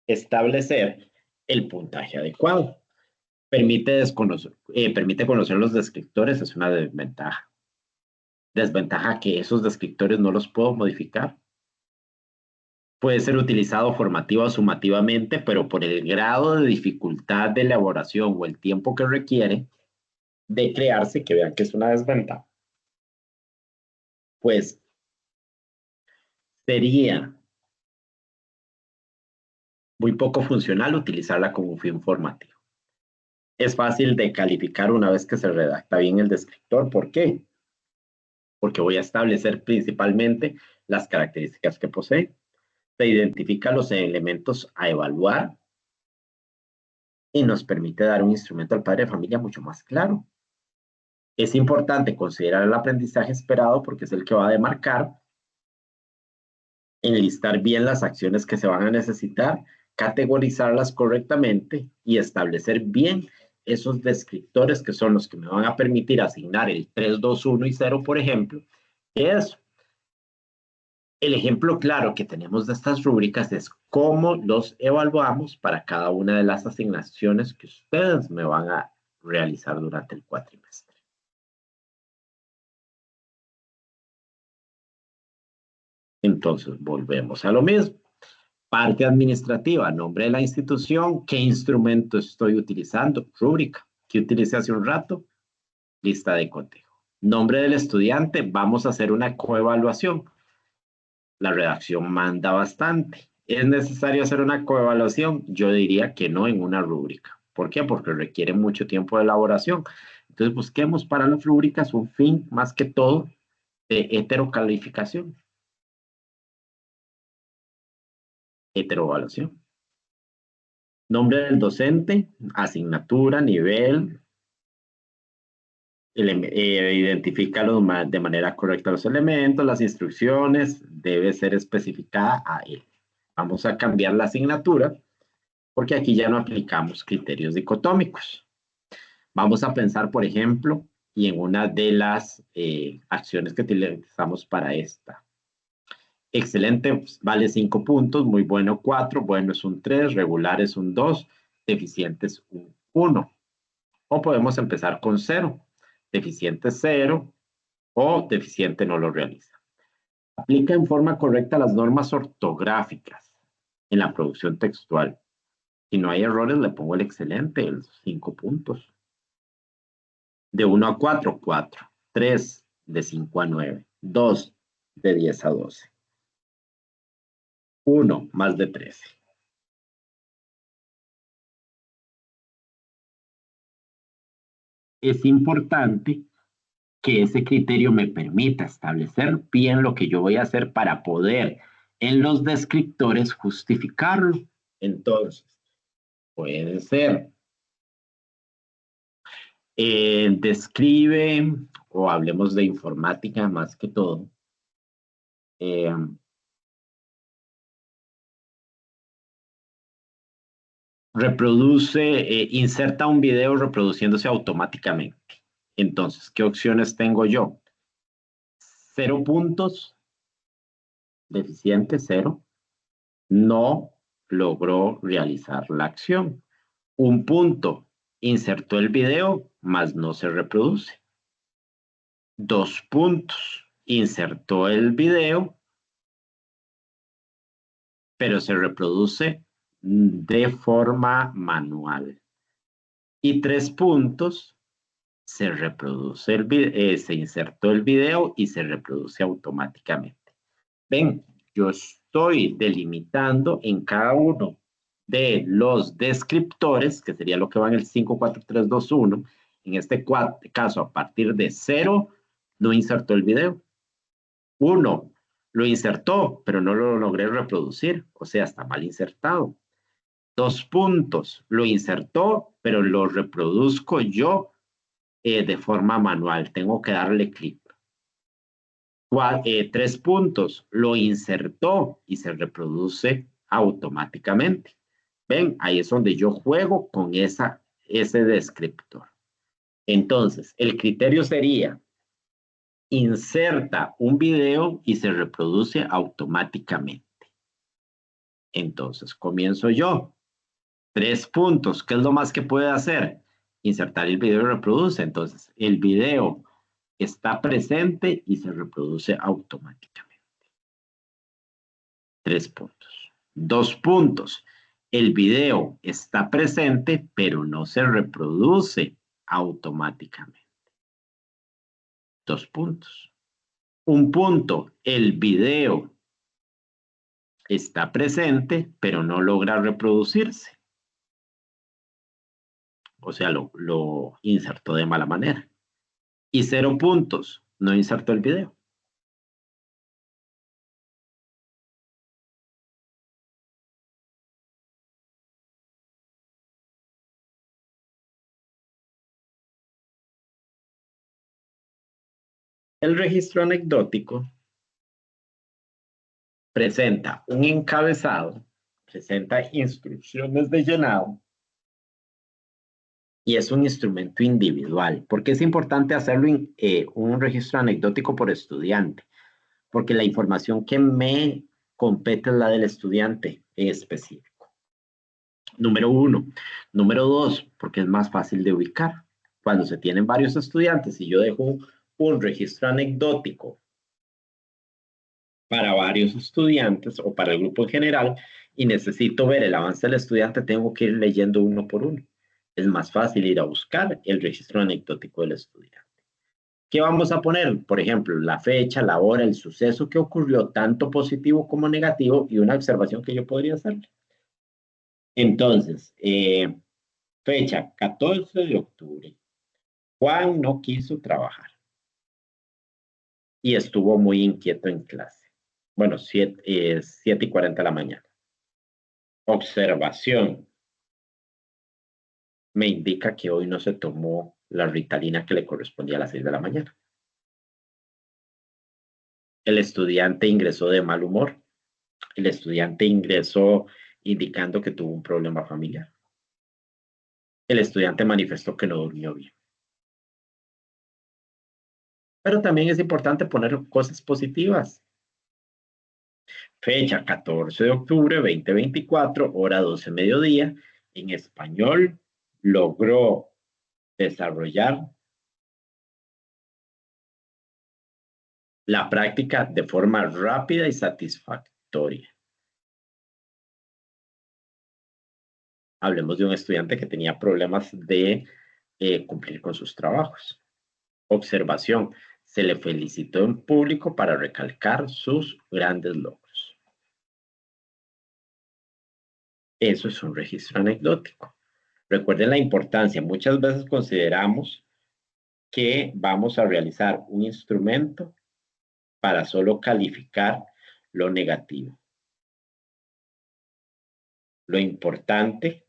establecer el puntaje adecuado. Permite conocer los descriptores, es una desventaja. Desventaja que esos descriptores no los puedo modificar. Puede ser utilizado formativa o sumativamente, pero por el grado de dificultad de elaboración o el tiempo que requiere de crearse, que vean que es una desventaja, pues sería muy poco funcional utilizarla como un fin formativo. Es fácil de calificar una vez que se redacta bien el descriptor. ¿Por qué? Porque voy a establecer principalmente las características que posee. Se identifica los elementos a evaluar y nos permite dar un instrumento al padre de familia mucho más claro. Es importante considerar el aprendizaje esperado porque es el que va a demarcar, enlistar bien las acciones que se van a necesitar, categorizarlas correctamente y establecer bien esos descriptores que son los que me van a permitir asignar el 3, 2, 1 y 0, por ejemplo, que es el ejemplo claro que tenemos de estas rúbricas es cómo los evaluamos para cada una de las asignaciones que ustedes me van a realizar durante el cuatrimestre. Entonces, volvemos a lo mismo. Parte administrativa, nombre de la institución, qué instrumento estoy utilizando, rúbrica, que utilicé hace un rato, lista de cotejo. Nombre del estudiante, vamos a hacer una coevaluación. La redacción manda bastante. ¿Es necesario hacer una coevaluación? Yo diría que no en una rúbrica. ¿Por qué? Porque requiere mucho tiempo de elaboración. Entonces busquemos para las rúbricas un fin más que todo de heterocalificación, heteroevaluación. Nombre del docente, asignatura, nivel, identifica de manera correcta los elementos, las instrucciones, debe ser especificada a él. Vamos a cambiar la asignatura porque aquí ya no aplicamos criterios dicotómicos. Vamos a pensar, por ejemplo, y en una de las acciones que utilizamos para esta. Excelente, pues, vale 5 puntos, muy bueno 4, bueno es un 3, regular es un 2, deficiente es un 1. O podemos empezar con 0, deficiente 0 o deficiente no lo realiza. Aplica en forma correcta las normas ortográficas en la producción textual. Si no hay errores, le pongo el excelente, los 5 puntos. De 1 a 4, 4. 3, de 5 a 9. 2, de 10 a 12. 1, más de 13. Es importante que ese criterio me permita establecer bien lo que yo voy a hacer para poder en los descriptores justificarlo. Entonces, puede ser, describe, o hablemos de informática más que todo, eh, reproduce, inserta un video reproduciéndose automáticamente. Entonces, ¿qué opciones tengo yo? 0 puntos, deficiente 0, no logró realizar la acción. 1 punto, insertó el video, mas no se reproduce. 2 puntos, insertó el video, pero se reproduce de forma manual. Y 3 puntos, se reproduce se insertó el video y se reproduce automáticamente. Ven, yo estoy delimitando en cada uno de los descriptores, que sería lo que va en el 5, 4, 3, 2, 1. En este caso, a partir de 0, no insertó el video. 1, lo insertó, pero no lo logré reproducir, o sea, está mal insertado. 2 puntos, lo insertó, pero lo reproduzco yo de forma manual. Tengo que darle clic. 3 puntos, lo insertó y se reproduce automáticamente. ¿Ven? Ahí es donde yo juego con ese descriptor. Entonces, el criterio sería, inserta un video y se reproduce automáticamente. Entonces, comienzo yo. 3 puntos, ¿qué es lo más que puede hacer? Insertar el video y reproduce. Entonces, el video está presente y se reproduce automáticamente. 3 puntos. 2 puntos. El video está presente, pero no se reproduce automáticamente. 2 puntos. 1 punto. El video está presente, pero no logra reproducirse. O sea, lo insertó de mala manera. Y 0 puntos. No insertó el video. El registro anecdótico presenta un encabezado, presenta instrucciones de llenado y es un instrumento individual. ¿Por qué es importante hacerlo un registro anecdótico por estudiante? Porque la información que me compete es la del estudiante en específico. Número 1. Número 2, porque es más fácil de ubicar. Cuando se tienen varios estudiantes y yo dejo un registro anecdótico para varios estudiantes o para el grupo en general y necesito ver el avance del estudiante, tengo que ir leyendo uno por uno. Es más fácil ir a buscar el registro anecdótico del estudiante. ¿Qué vamos a poner? Por ejemplo, la fecha, la hora, el suceso que ocurrió, tanto positivo como negativo, y una observación que yo podría hacer. Entonces, fecha 14 de octubre. Juan no quiso trabajar y estuvo muy inquieto en clase. Bueno, 7:40 de la mañana. Observación. Me indica que hoy no se tomó la Ritalina que le correspondía a las 6 de la mañana. El estudiante ingresó de mal humor. El estudiante ingresó indicando que tuvo un problema familiar. El estudiante manifestó que no durmió bien. Pero también es importante poner cosas positivas. Fecha 14 de octubre 2024, hora 12 mediodía. En español, logró desarrollar la práctica de forma rápida y satisfactoria. Hablemos de un estudiante que tenía problemas de cumplir con sus trabajos. Observación. Se le felicitó en público para recalcar sus grandes logros. Eso es un registro anecdótico. Recuerden la importancia. Muchas veces consideramos que vamos a realizar un instrumento para solo calificar lo negativo. Lo importante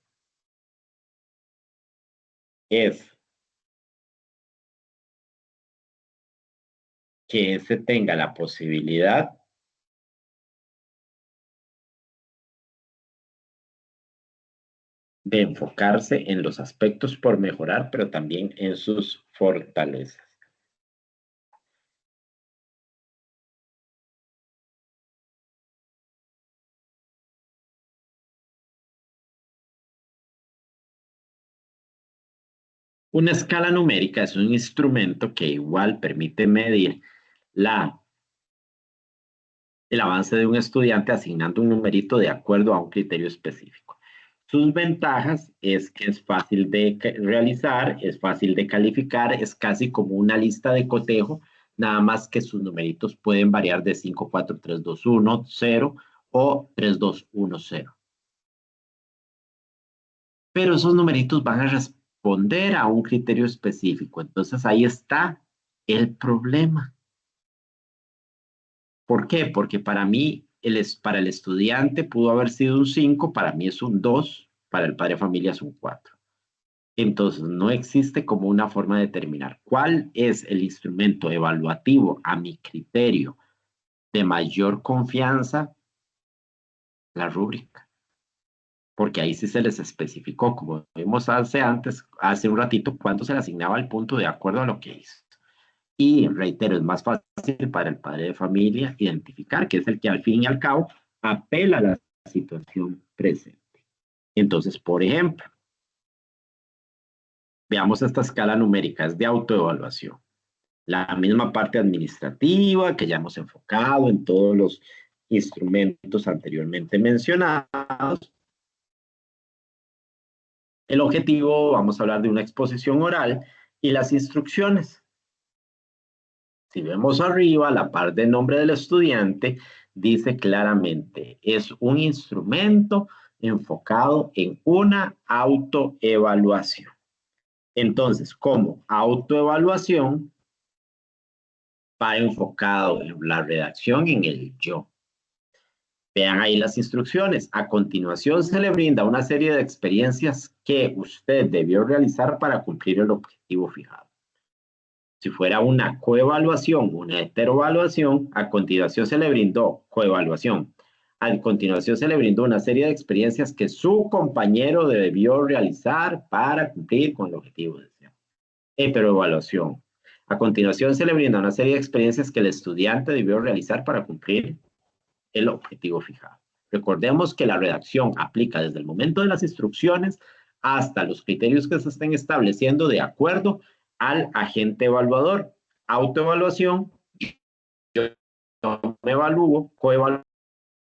es que se tenga la posibilidad de enfocarse en los aspectos por mejorar, pero también en sus fortalezas. Una escala numérica es un instrumento que igual permite medir el avance de un estudiante asignando un numerito de acuerdo a un criterio específico. Sus ventajas es que es fácil de realizar, es fácil de calificar, es casi como una lista de cotejo, nada más que sus numeritos pueden variar de 5, 4, 3, 2, 1, 0 o 3, 2, 1, 0. Pero esos numeritos van a responder a un criterio específico. Entonces ahí está el problema. ¿Por qué? Porque para mí, para el estudiante pudo haber sido un 5, para mí es un 2, para el padre de familia es un 4. Entonces, no existe como una forma de determinar cuál es el instrumento evaluativo a mi criterio de mayor confianza, la rúbrica. Porque ahí sí se les especificó, como vimos hace un ratito, cuánto se le asignaba el punto de acuerdo a lo que hizo. Y reitero, es más fácil para el padre de familia identificar, que es el que al fin y al cabo apela a la situación presente. Entonces, por ejemplo, veamos esta escala numérica, es de autoevaluación. La misma parte administrativa que ya hemos enfocado en todos los instrumentos anteriormente mencionados. El objetivo, vamos a hablar de una exposición oral y las instrucciones. Si vemos arriba, a la par del nombre del estudiante, dice claramente, es un instrumento enfocado en una autoevaluación. Entonces, como autoevaluación, va enfocado en la redacción en el yo. Vean ahí las instrucciones. A continuación se le brinda una serie de experiencias que usted debió realizar para cumplir el objetivo fijado. Si fuera una coevaluación, una heteroevaluación, a continuación se le brindó coevaluación. A continuación se le brindó una serie de experiencias que su compañero debió realizar para cumplir con el objetivo deseado. Heteroevaluación. A continuación se le brinda una serie de experiencias que el estudiante debió realizar para cumplir el objetivo fijado. Recordemos que la redacción aplica desde el momento de las instrucciones hasta los criterios que se estén estableciendo de acuerdo al agente evaluador. Autoevaluación, yo me evalúo, coevalúo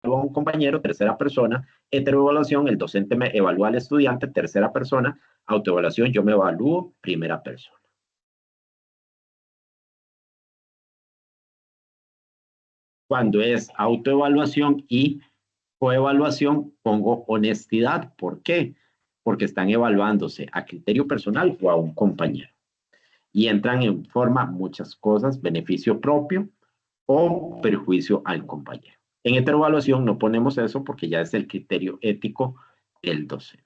a un compañero, tercera persona. Heteroevaluación, el docente me evalúa al estudiante, tercera persona. Autoevaluación, yo me evalúo, primera persona. Cuando es autoevaluación y coevaluación, pongo honestidad. ¿Por qué? Porque están evaluándose a criterio personal o a un compañero. Y entran en forma muchas cosas, beneficio propio o perjuicio al compañero. En heteroevaluación no ponemos eso porque ya es el criterio ético del docente.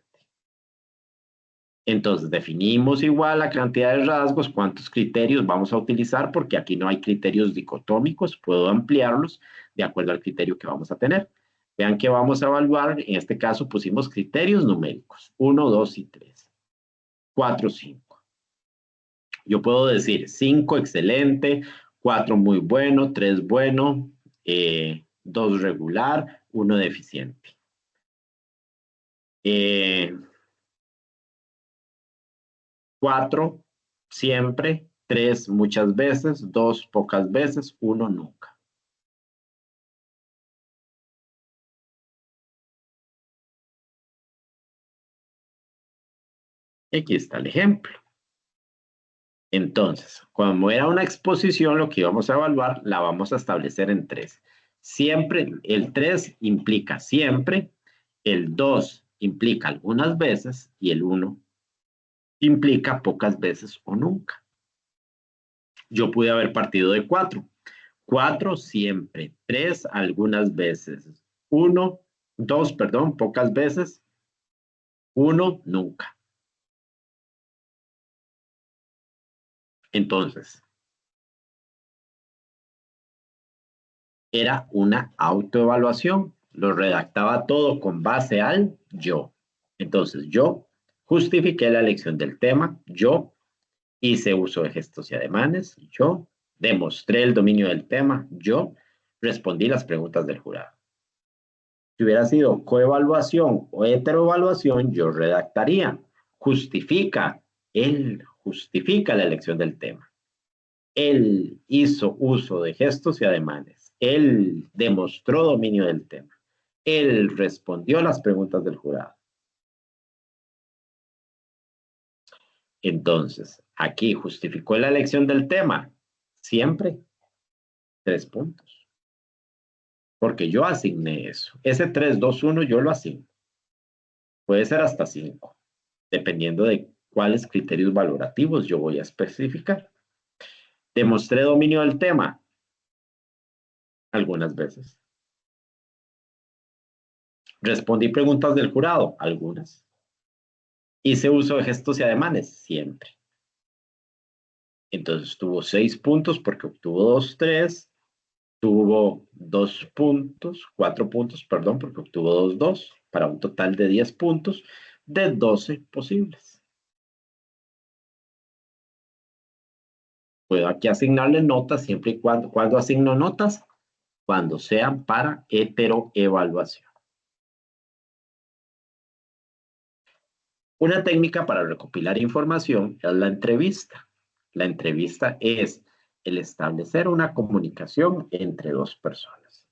Entonces, definimos igual la cantidad de rasgos, cuántos criterios vamos a utilizar, porque aquí no hay criterios dicotómicos, puedo ampliarlos de acuerdo al criterio que vamos a tener. Vean que vamos a evaluar, en este caso pusimos criterios numéricos, 1, 2 y 3, 4, 5. Yo puedo decir 5 excelente, 4 muy bueno, 3 bueno, 2 regular, 1 deficiente. 4 siempre, 3 muchas veces, 2 pocas veces, 1 nunca. Aquí está el ejemplo. Entonces, como era una exposición, lo que íbamos a evaluar la vamos a establecer en 3. Siempre, el 3 implica siempre, el 2 implica algunas veces y el 1 implica pocas veces o nunca. Yo pude haber partido de 4. 4 siempre, 3 algunas veces, 1, 2, perdón, pocas veces, 1 nunca. Entonces, era una autoevaluación. Lo redactaba todo con base al yo. Entonces, yo justifiqué la elección del tema, yo hice uso de gestos y ademanes, yo demostré el dominio del tema, yo respondí las preguntas del jurado. Si hubiera sido coevaluación o heteroevaluación, yo redactaría, justifica, él justifica la elección del tema. Él hizo uso de gestos y ademanes. Él demostró dominio del tema. Él respondió a las preguntas del jurado. Entonces, aquí justificó la elección del tema. Siempre 3 puntos. Porque yo asigné eso. Ese 3, 2, 1 yo lo asigno. Puede ser hasta 5, dependiendo de cuáles criterios valorativos yo voy a especificar. Demostré dominio del tema algunas veces. Respondí preguntas del jurado algunas. Hice uso de gestos y ademanes siempre. Entonces tuvo 6 puntos porque obtuvo 2, 3. Tuvo 2 puntos, 4 puntos, perdón, porque obtuvo 2, 2, para un total de 10 puntos de 12 posibles. Puedo aquí asignarle notas siempre y cuando asigno notas, cuando sean para heteroevaluación. Una técnica para recopilar información es la entrevista. La entrevista es el establecer una comunicación entre dos personas.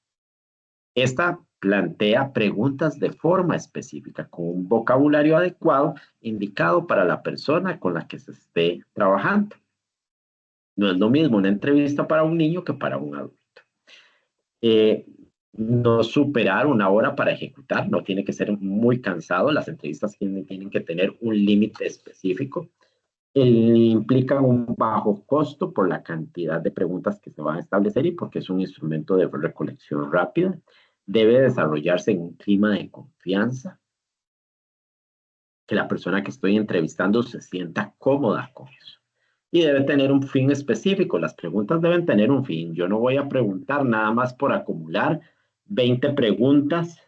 Esta plantea preguntas de forma específica, con un vocabulario adecuado, indicado para la persona con la que se esté trabajando. No es lo mismo una entrevista para un niño que para un adulto. Eh, no superar una hora para ejecutar, no tiene que ser muy cansado, las entrevistas tienen que tener un límite específico. Implica un bajo costo por la cantidad de preguntas que se van a establecer y porque es un instrumento de recolección rápida. Debe desarrollarse en un clima de confianza, que la persona que estoy entrevistando se sienta cómoda con eso. Y debe tener un fin específico. Las preguntas deben tener un fin. Yo no voy a preguntar nada más por acumular 20 preguntas,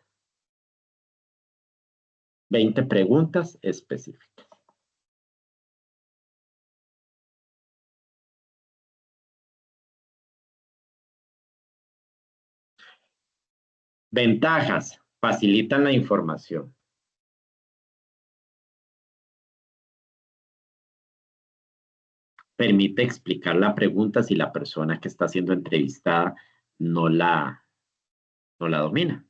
20 preguntas específicas. Ventajas: facilitan la información. Permite explicar la pregunta si la persona que está siendo entrevistada no la, no la domina.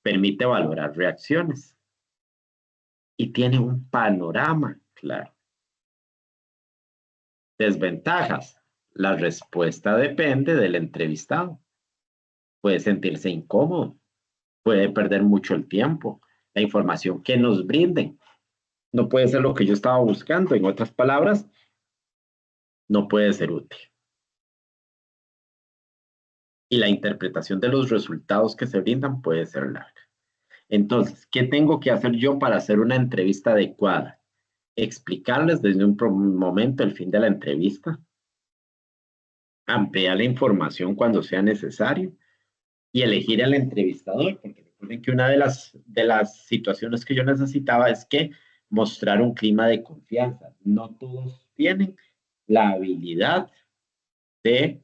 Permite valorar reacciones y tiene un panorama claro. Desventajas: la respuesta depende del entrevistado. Puede sentirse incómodo, puede perder mucho el tiempo. La información que nos brinden no puede ser lo que yo estaba buscando. En otras palabras, no puede ser útil. Y la interpretación de los resultados que se brindan puede ser larga. Entonces, ¿qué tengo que hacer yo para hacer una entrevista adecuada? Explicarles desde un momento el fin de la entrevista, ampliar la información cuando sea necesario y elegir al entrevistador, porque recuerden que una de las situaciones que yo necesitaba es que mostrar un clima de confianza. No todos tienen la habilidad de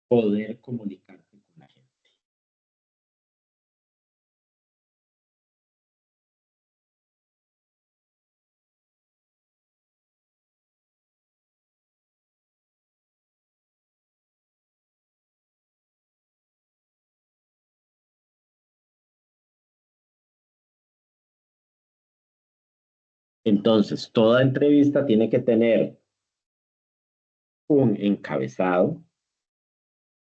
poder comunicarse con la gente. Entonces, toda entrevista tiene que tener un encabezado,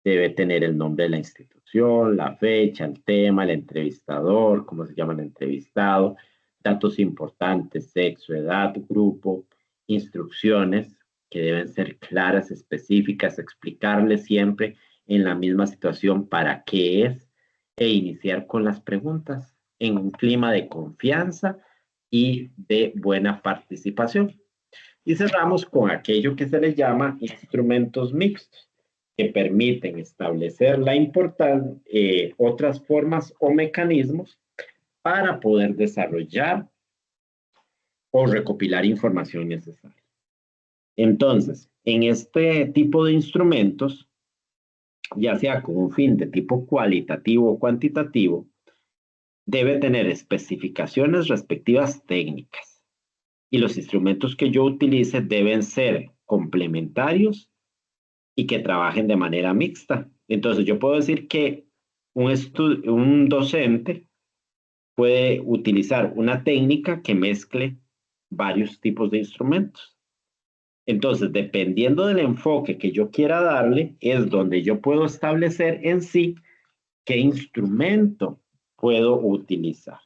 debe tener el nombre de la institución, la fecha, el tema, el entrevistador, cómo se llama el entrevistado, datos importantes, sexo, edad, grupo, instrucciones que deben ser claras, específicas, explicarle siempre en la misma situación para qué es e iniciar con las preguntas en un clima de confianza y de buena participación. Y cerramos con aquello que se le llama instrumentos mixtos, que permiten establecer otras formas o mecanismos para poder desarrollar o recopilar información necesaria. Entonces, en este tipo de instrumentos, ya sea con un fin de tipo cualitativo o cuantitativo, debe tener especificaciones respectivas técnicas. Y los instrumentos que yo utilice deben ser complementarios y que trabajen de manera mixta. Entonces, yo puedo decir que un docente puede utilizar una técnica que mezcle varios tipos de instrumentos. Entonces, dependiendo del enfoque que yo quiera darle, es donde yo puedo establecer en sí qué instrumento puedo utilizar.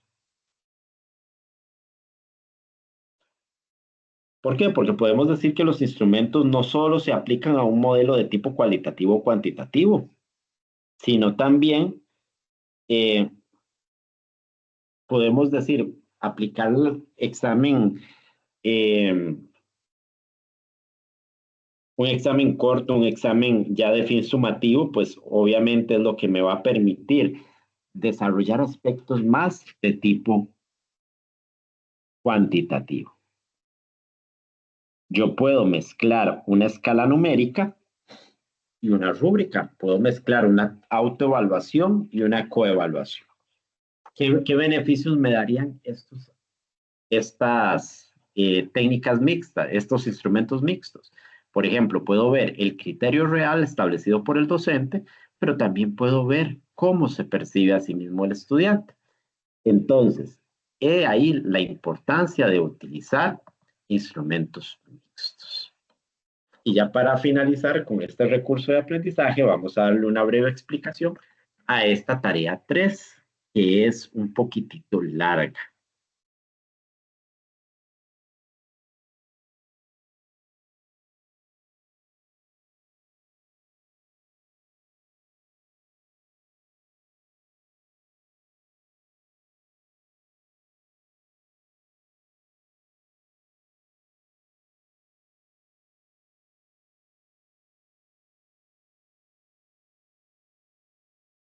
¿Por qué? Porque podemos decir que los instrumentos no solo se aplican a un modelo de tipo cualitativo o cuantitativo, sino también eh, podemos decir, aplicar el examen, eh, un examen corto, un examen ya de fin sumativo, pues obviamente es lo que me va a permitir desarrollar aspectos más de tipo cuantitativo. Yo puedo mezclar una escala numérica y una rúbrica. Puedo mezclar una autoevaluación y una coevaluación. ¿Qué beneficios me darían estas técnicas mixtas, estos instrumentos mixtos? Por ejemplo, puedo ver el criterio real establecido por el docente, pero también puedo ver cómo se percibe a sí mismo el estudiante. Entonces, he ahí la importancia de utilizar instrumentos mixtos. Y ya para finalizar con este recurso de aprendizaje, vamos a darle una breve explicación a esta tarea 3, que es un poquitito larga.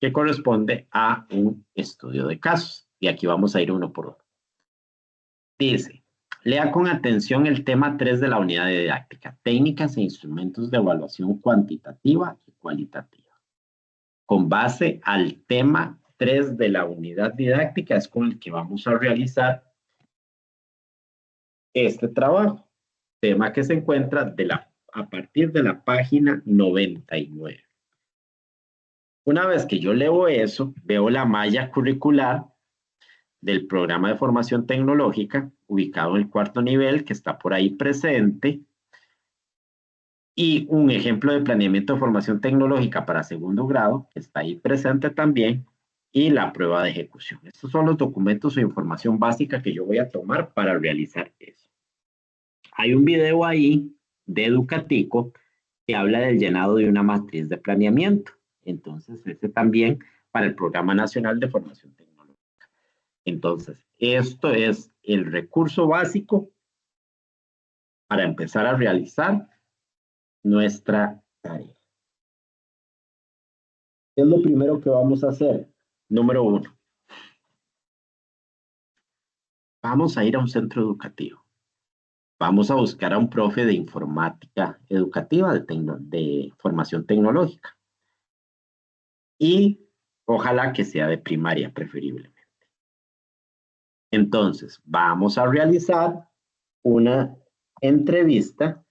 Que corresponde a un estudio de casos. Y aquí vamos a ir uno por uno. Dice, lea con atención el tema 3 de la unidad de didáctica, técnicas e instrumentos de evaluación cuantitativa y cualitativa. Con base al tema 3 de la unidad didáctica es con el que vamos a realizar este trabajo, tema que se encuentra a partir de la página 99. Una vez que yo leo eso, veo la malla curricular del programa de formación tecnológica, ubicado en el 4º nivel, que está por ahí presente, y un ejemplo de planeamiento de formación tecnológica para 2º grado, que está ahí presente también, y la prueba de ejecución. Estos son los documentos o información básica que yo voy a tomar para realizar eso. Hay un video ahí de Educatico que habla del llenado de una matriz de planeamiento. Entonces, ese también para el Programa Nacional de Formación Tecnológica. Entonces, esto es el recurso básico para empezar a realizar nuestra tarea. ¿Qué es lo primero que vamos a hacer? Número 1. Vamos a ir a un centro educativo. Vamos a buscar a un profe de informática educativa, de formación tecnológica. Y ojalá que sea de primaria, preferiblemente. Entonces, vamos a realizar una entrevista.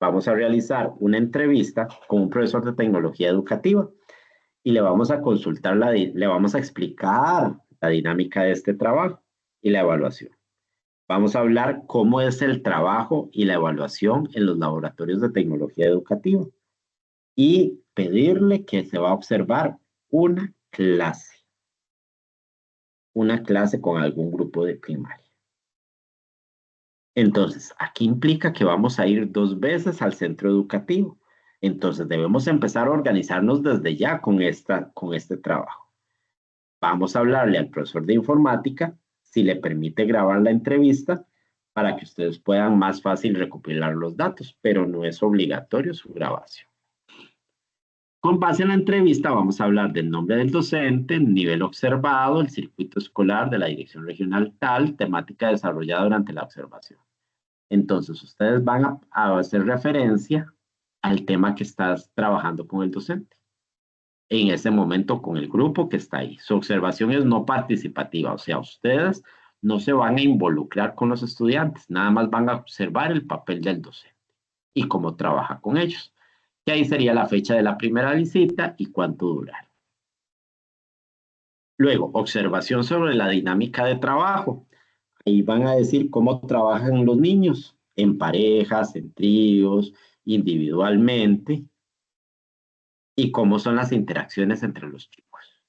Vamos a realizar una entrevista con un profesor de tecnología educativa y le vamos a consultar, le vamos a explicar la dinámica de este trabajo y la evaluación. Vamos a hablar cómo es el trabajo y la evaluación en los laboratorios de tecnología educativa y pedirle que se va a observar una clase con algún grupo de primaria. Entonces, aquí implica que vamos a ir 2 veces al centro educativo. Entonces, debemos empezar a organizarnos desde ya con este trabajo. Vamos a hablarle al profesor de informática si le permite grabar la entrevista para que ustedes puedan más fácil recopilar los datos, pero no es obligatorio su grabación. Con base en la entrevista vamos a hablar del nombre del docente, el nivel observado, el circuito escolar de la dirección regional tal, temática desarrollada durante la observación. Entonces, ustedes van a hacer referencia al tema que estás trabajando con el docente. En ese momento con el grupo que está ahí. Su observación es no participativa, o sea, ustedes no se van a involucrar con los estudiantes, nada más van a observar el papel del docente y cómo trabaja con ellos. Y ahí sería la fecha de la primera visita y cuánto durar. Luego, observación sobre la dinámica de trabajo. Ahí van a decir cómo trabajan los niños, en parejas, en tríos, individualmente, y cómo son las interacciones entre los chicos.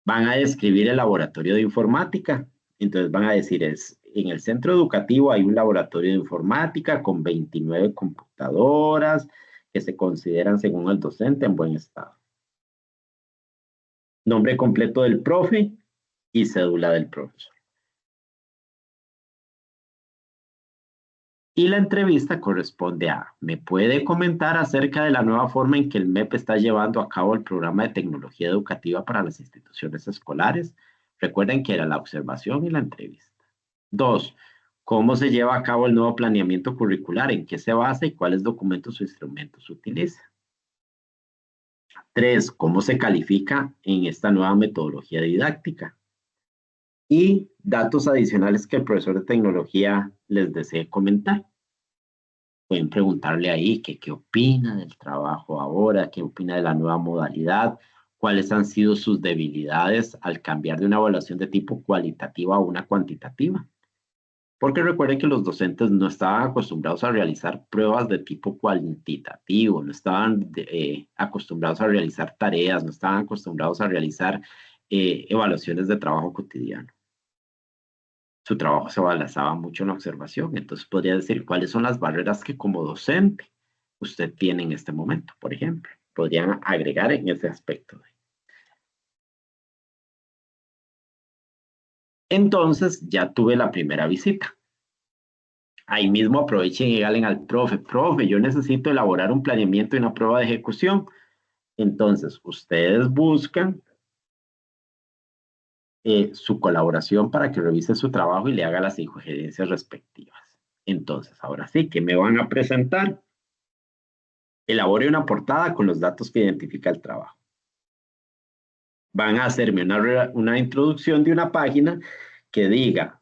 Van a describir el laboratorio de informática. Entonces van a decir, en el centro educativo hay un laboratorio de informática con 29 computadoras que se consideran, según el docente, en buen estado. Nombre completo del profe y cédula del profesor. Y la entrevista corresponde a, ¿me puede comentar acerca de la nueva forma en que el MEP está llevando a cabo el programa de tecnología educativa para las instituciones escolares? Recuerden que era la observación y la entrevista. 2. ¿Cómo se lleva a cabo el nuevo planeamiento curricular? ¿En qué se basa y cuáles documentos o instrumentos utiliza? 3. ¿Cómo se califica en esta nueva metodología didáctica? Y datos adicionales que el profesor de tecnología les desee comentar. Pueden preguntarle ahí que qué opina del trabajo ahora, qué opina de la nueva modalidad, cuáles han sido sus debilidades al cambiar de una evaluación de tipo cualitativa a una cuantitativa. Porque recuerden que los docentes no estaban acostumbrados a realizar pruebas de tipo cuantitativo, no estaban acostumbrados a realizar tareas, no estaban acostumbrados a realizar evaluaciones de trabajo cotidiano. Su trabajo se basaba mucho en la observación, entonces podría decir cuáles son las barreras que como docente usted tiene en este momento, por ejemplo. Podrían agregar en ese aspecto. Entonces ya tuve la primera visita. Ahí mismo aprovechen y díganle al profe, yo necesito elaborar un planeamiento y una prueba de ejecución. Entonces, ustedes buscan su colaboración para que revise su trabajo y le haga las sugerencias respectivas. Entonces, ahora sí, ¿qué me van a presentar? Elabore una portada con los datos que identifica el trabajo. Van a hacerme una introducción de una página que diga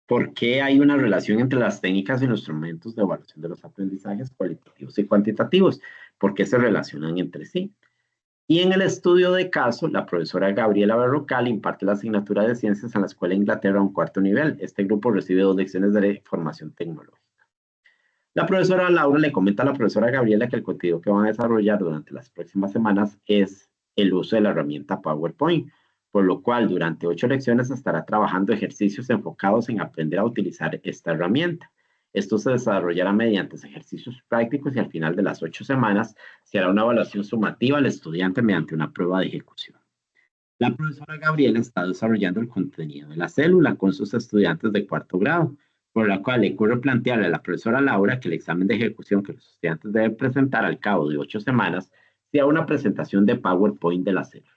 por qué hay una relación entre las técnicas y los instrumentos de evaluación de los aprendizajes cualitativos y cuantitativos, por qué se relacionan entre sí. Y en el estudio de caso, la profesora Gabriela Berrocal imparte la asignatura de ciencias en la Escuela de Inglaterra a un cuarto nivel. Este grupo recibe 2 lecciones de formación tecnológica. La profesora Laura le comenta a la profesora Gabriela que el contenido que van a desarrollar durante las próximas semanas es el uso de la herramienta PowerPoint, por lo cual durante 8 lecciones estará trabajando ejercicios enfocados en aprender a utilizar esta herramienta. Esto se desarrollará mediante ejercicios prácticos y al final de las 8 semanas se hará una evaluación sumativa al estudiante mediante una prueba de ejecución. La profesora Gabriela está desarrollando el contenido de la célula con sus estudiantes de cuarto grado, por la cual le ocurre plantearle a la profesora Laura que el examen de ejecución que los estudiantes deben presentar al cabo de 8 semanas sea una presentación de PowerPoint de la célula.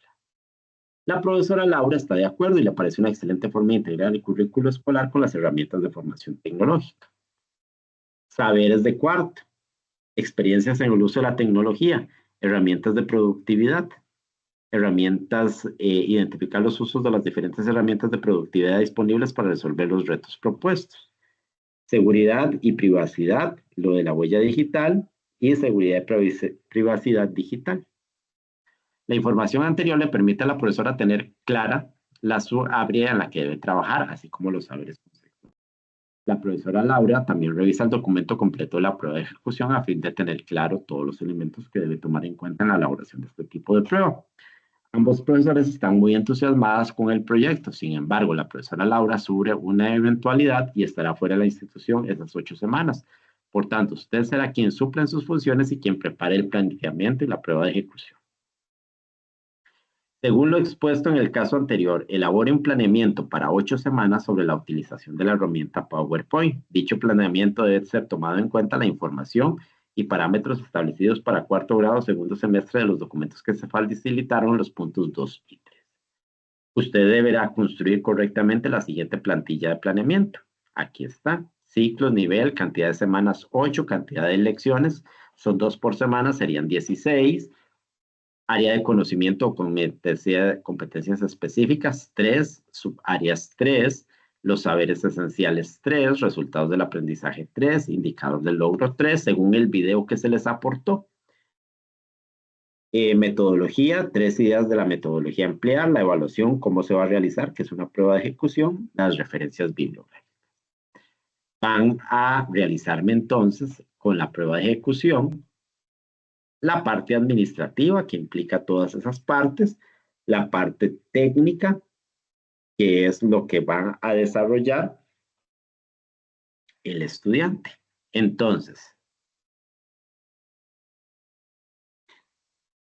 La profesora Laura está de acuerdo y le parece una excelente forma de integrar el currículo escolar con las herramientas de formación tecnológica. Saberes de cuarto, experiencias en el uso de la tecnología, herramientas de productividad, identificar los usos de las diferentes herramientas de productividad disponibles para resolver los retos propuestos. Seguridad y privacidad, lo de la huella digital y seguridad y privacidad digital. La información anterior le permite a la profesora tener clara la subárea en la que debe trabajar, así como los saberes conceptuales. La profesora Laura también revisa el documento completo de la prueba de ejecución a fin de tener claro todos los elementos que debe tomar en cuenta en la elaboración de este tipo de prueba. Ambos profesores están muy entusiasmados con el proyecto, sin embargo, la profesora Laura sufre una eventualidad y estará fuera de la institución esas 8 semanas. Por tanto, usted será quien suple en sus funciones y quien prepare el planteamiento y la prueba de ejecución. Según lo expuesto en el caso anterior, elabore un planeamiento para 8 semanas sobre la utilización de la herramienta PowerPoint. Dicho planeamiento debe ser tomado en cuenta la información y parámetros establecidos para cuarto grado, segundo semestre de los documentos que se facilitaron en los puntos 2 y 3. Usted deberá construir correctamente la siguiente plantilla de planeamiento. Aquí está. Ciclos, nivel, cantidad de semanas 8, cantidad de lecciones, son 2 por semana, serían 16. Área de conocimiento o competencias específicas 3, subáreas 3, los saberes esenciales 3, resultados del aprendizaje 3, indicador del logro 3, según el video que se les aportó. Metodología, 3 ideas de la metodología a emplear, la evaluación, cómo se va a realizar, que es una prueba de ejecución, las referencias bibliográficas. Van a realizarme entonces con la prueba de ejecución la parte administrativa, que implica todas esas partes, la parte técnica, que es lo que va a desarrollar el estudiante. Entonces,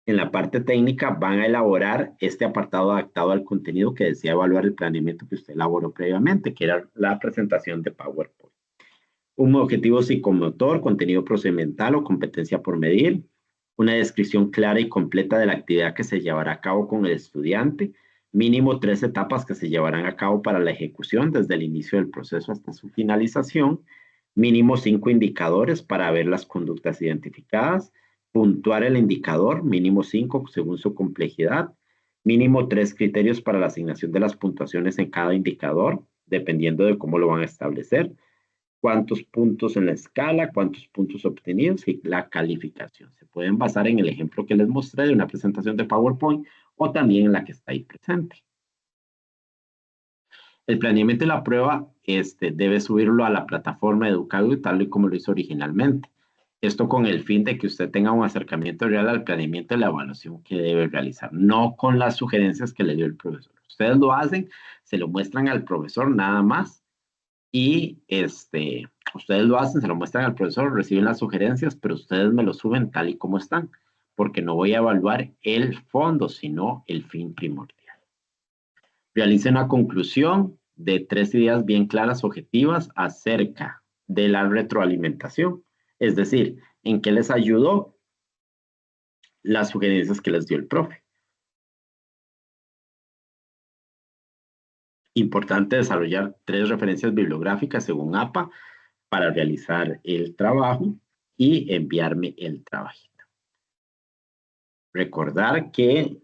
en la parte técnica van a elaborar este apartado adaptado al contenido que desea evaluar el planeamiento que usted elaboró previamente, que era la presentación de PowerPoint. Un objetivo psicomotor, contenido procedimental o competencia por medir, una descripción clara y completa de la actividad que se llevará a cabo con el estudiante, mínimo 3 etapas que se llevarán a cabo para la ejecución desde el inicio del proceso hasta su finalización, mínimo 5 indicadores para ver las conductas identificadas, puntuar el indicador, mínimo 5 según su complejidad, mínimo 3 criterios para la asignación de las puntuaciones en cada indicador, dependiendo de cómo lo van a establecer, cuántos puntos en la escala, cuántos puntos obtenidos y la calificación. Se pueden basar en el ejemplo que les mostré de una presentación de PowerPoint o también en la que está ahí presente. El planeamiento de la prueba debe subirlo a la plataforma de Educado tal y como lo hizo originalmente. Esto con el fin de que usted tenga un acercamiento real al planeamiento de la evaluación que debe realizar, no con las sugerencias que le dio el profesor. Ustedes lo hacen, se lo muestran al profesor nada más y ustedes lo hacen, se lo muestran al profesor, reciben las sugerencias, pero ustedes me lo suben tal y como están, porque no voy a evaluar el fondo, sino el fin primordial. Realice una conclusión de 3 ideas bien claras, objetivas, acerca de la retroalimentación. Es decir, en qué les ayudó las sugerencias que les dio el profe. Importante desarrollar 3 referencias bibliográficas según APA para realizar el trabajo y enviarme el trabajito. Recordar que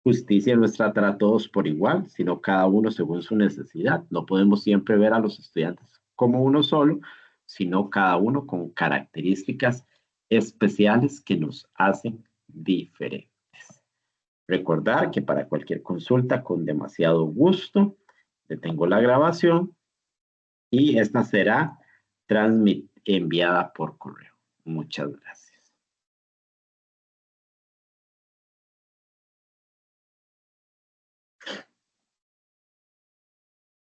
justicia no es tratar a todos por igual, sino cada uno según su necesidad. No podemos siempre ver a los estudiantes como uno solo, sino cada uno con características especiales que nos hacen diferentes. Recordar que para cualquier consulta, con demasiado gusto, detengo la grabación y esta será enviada por correo. Muchas gracias.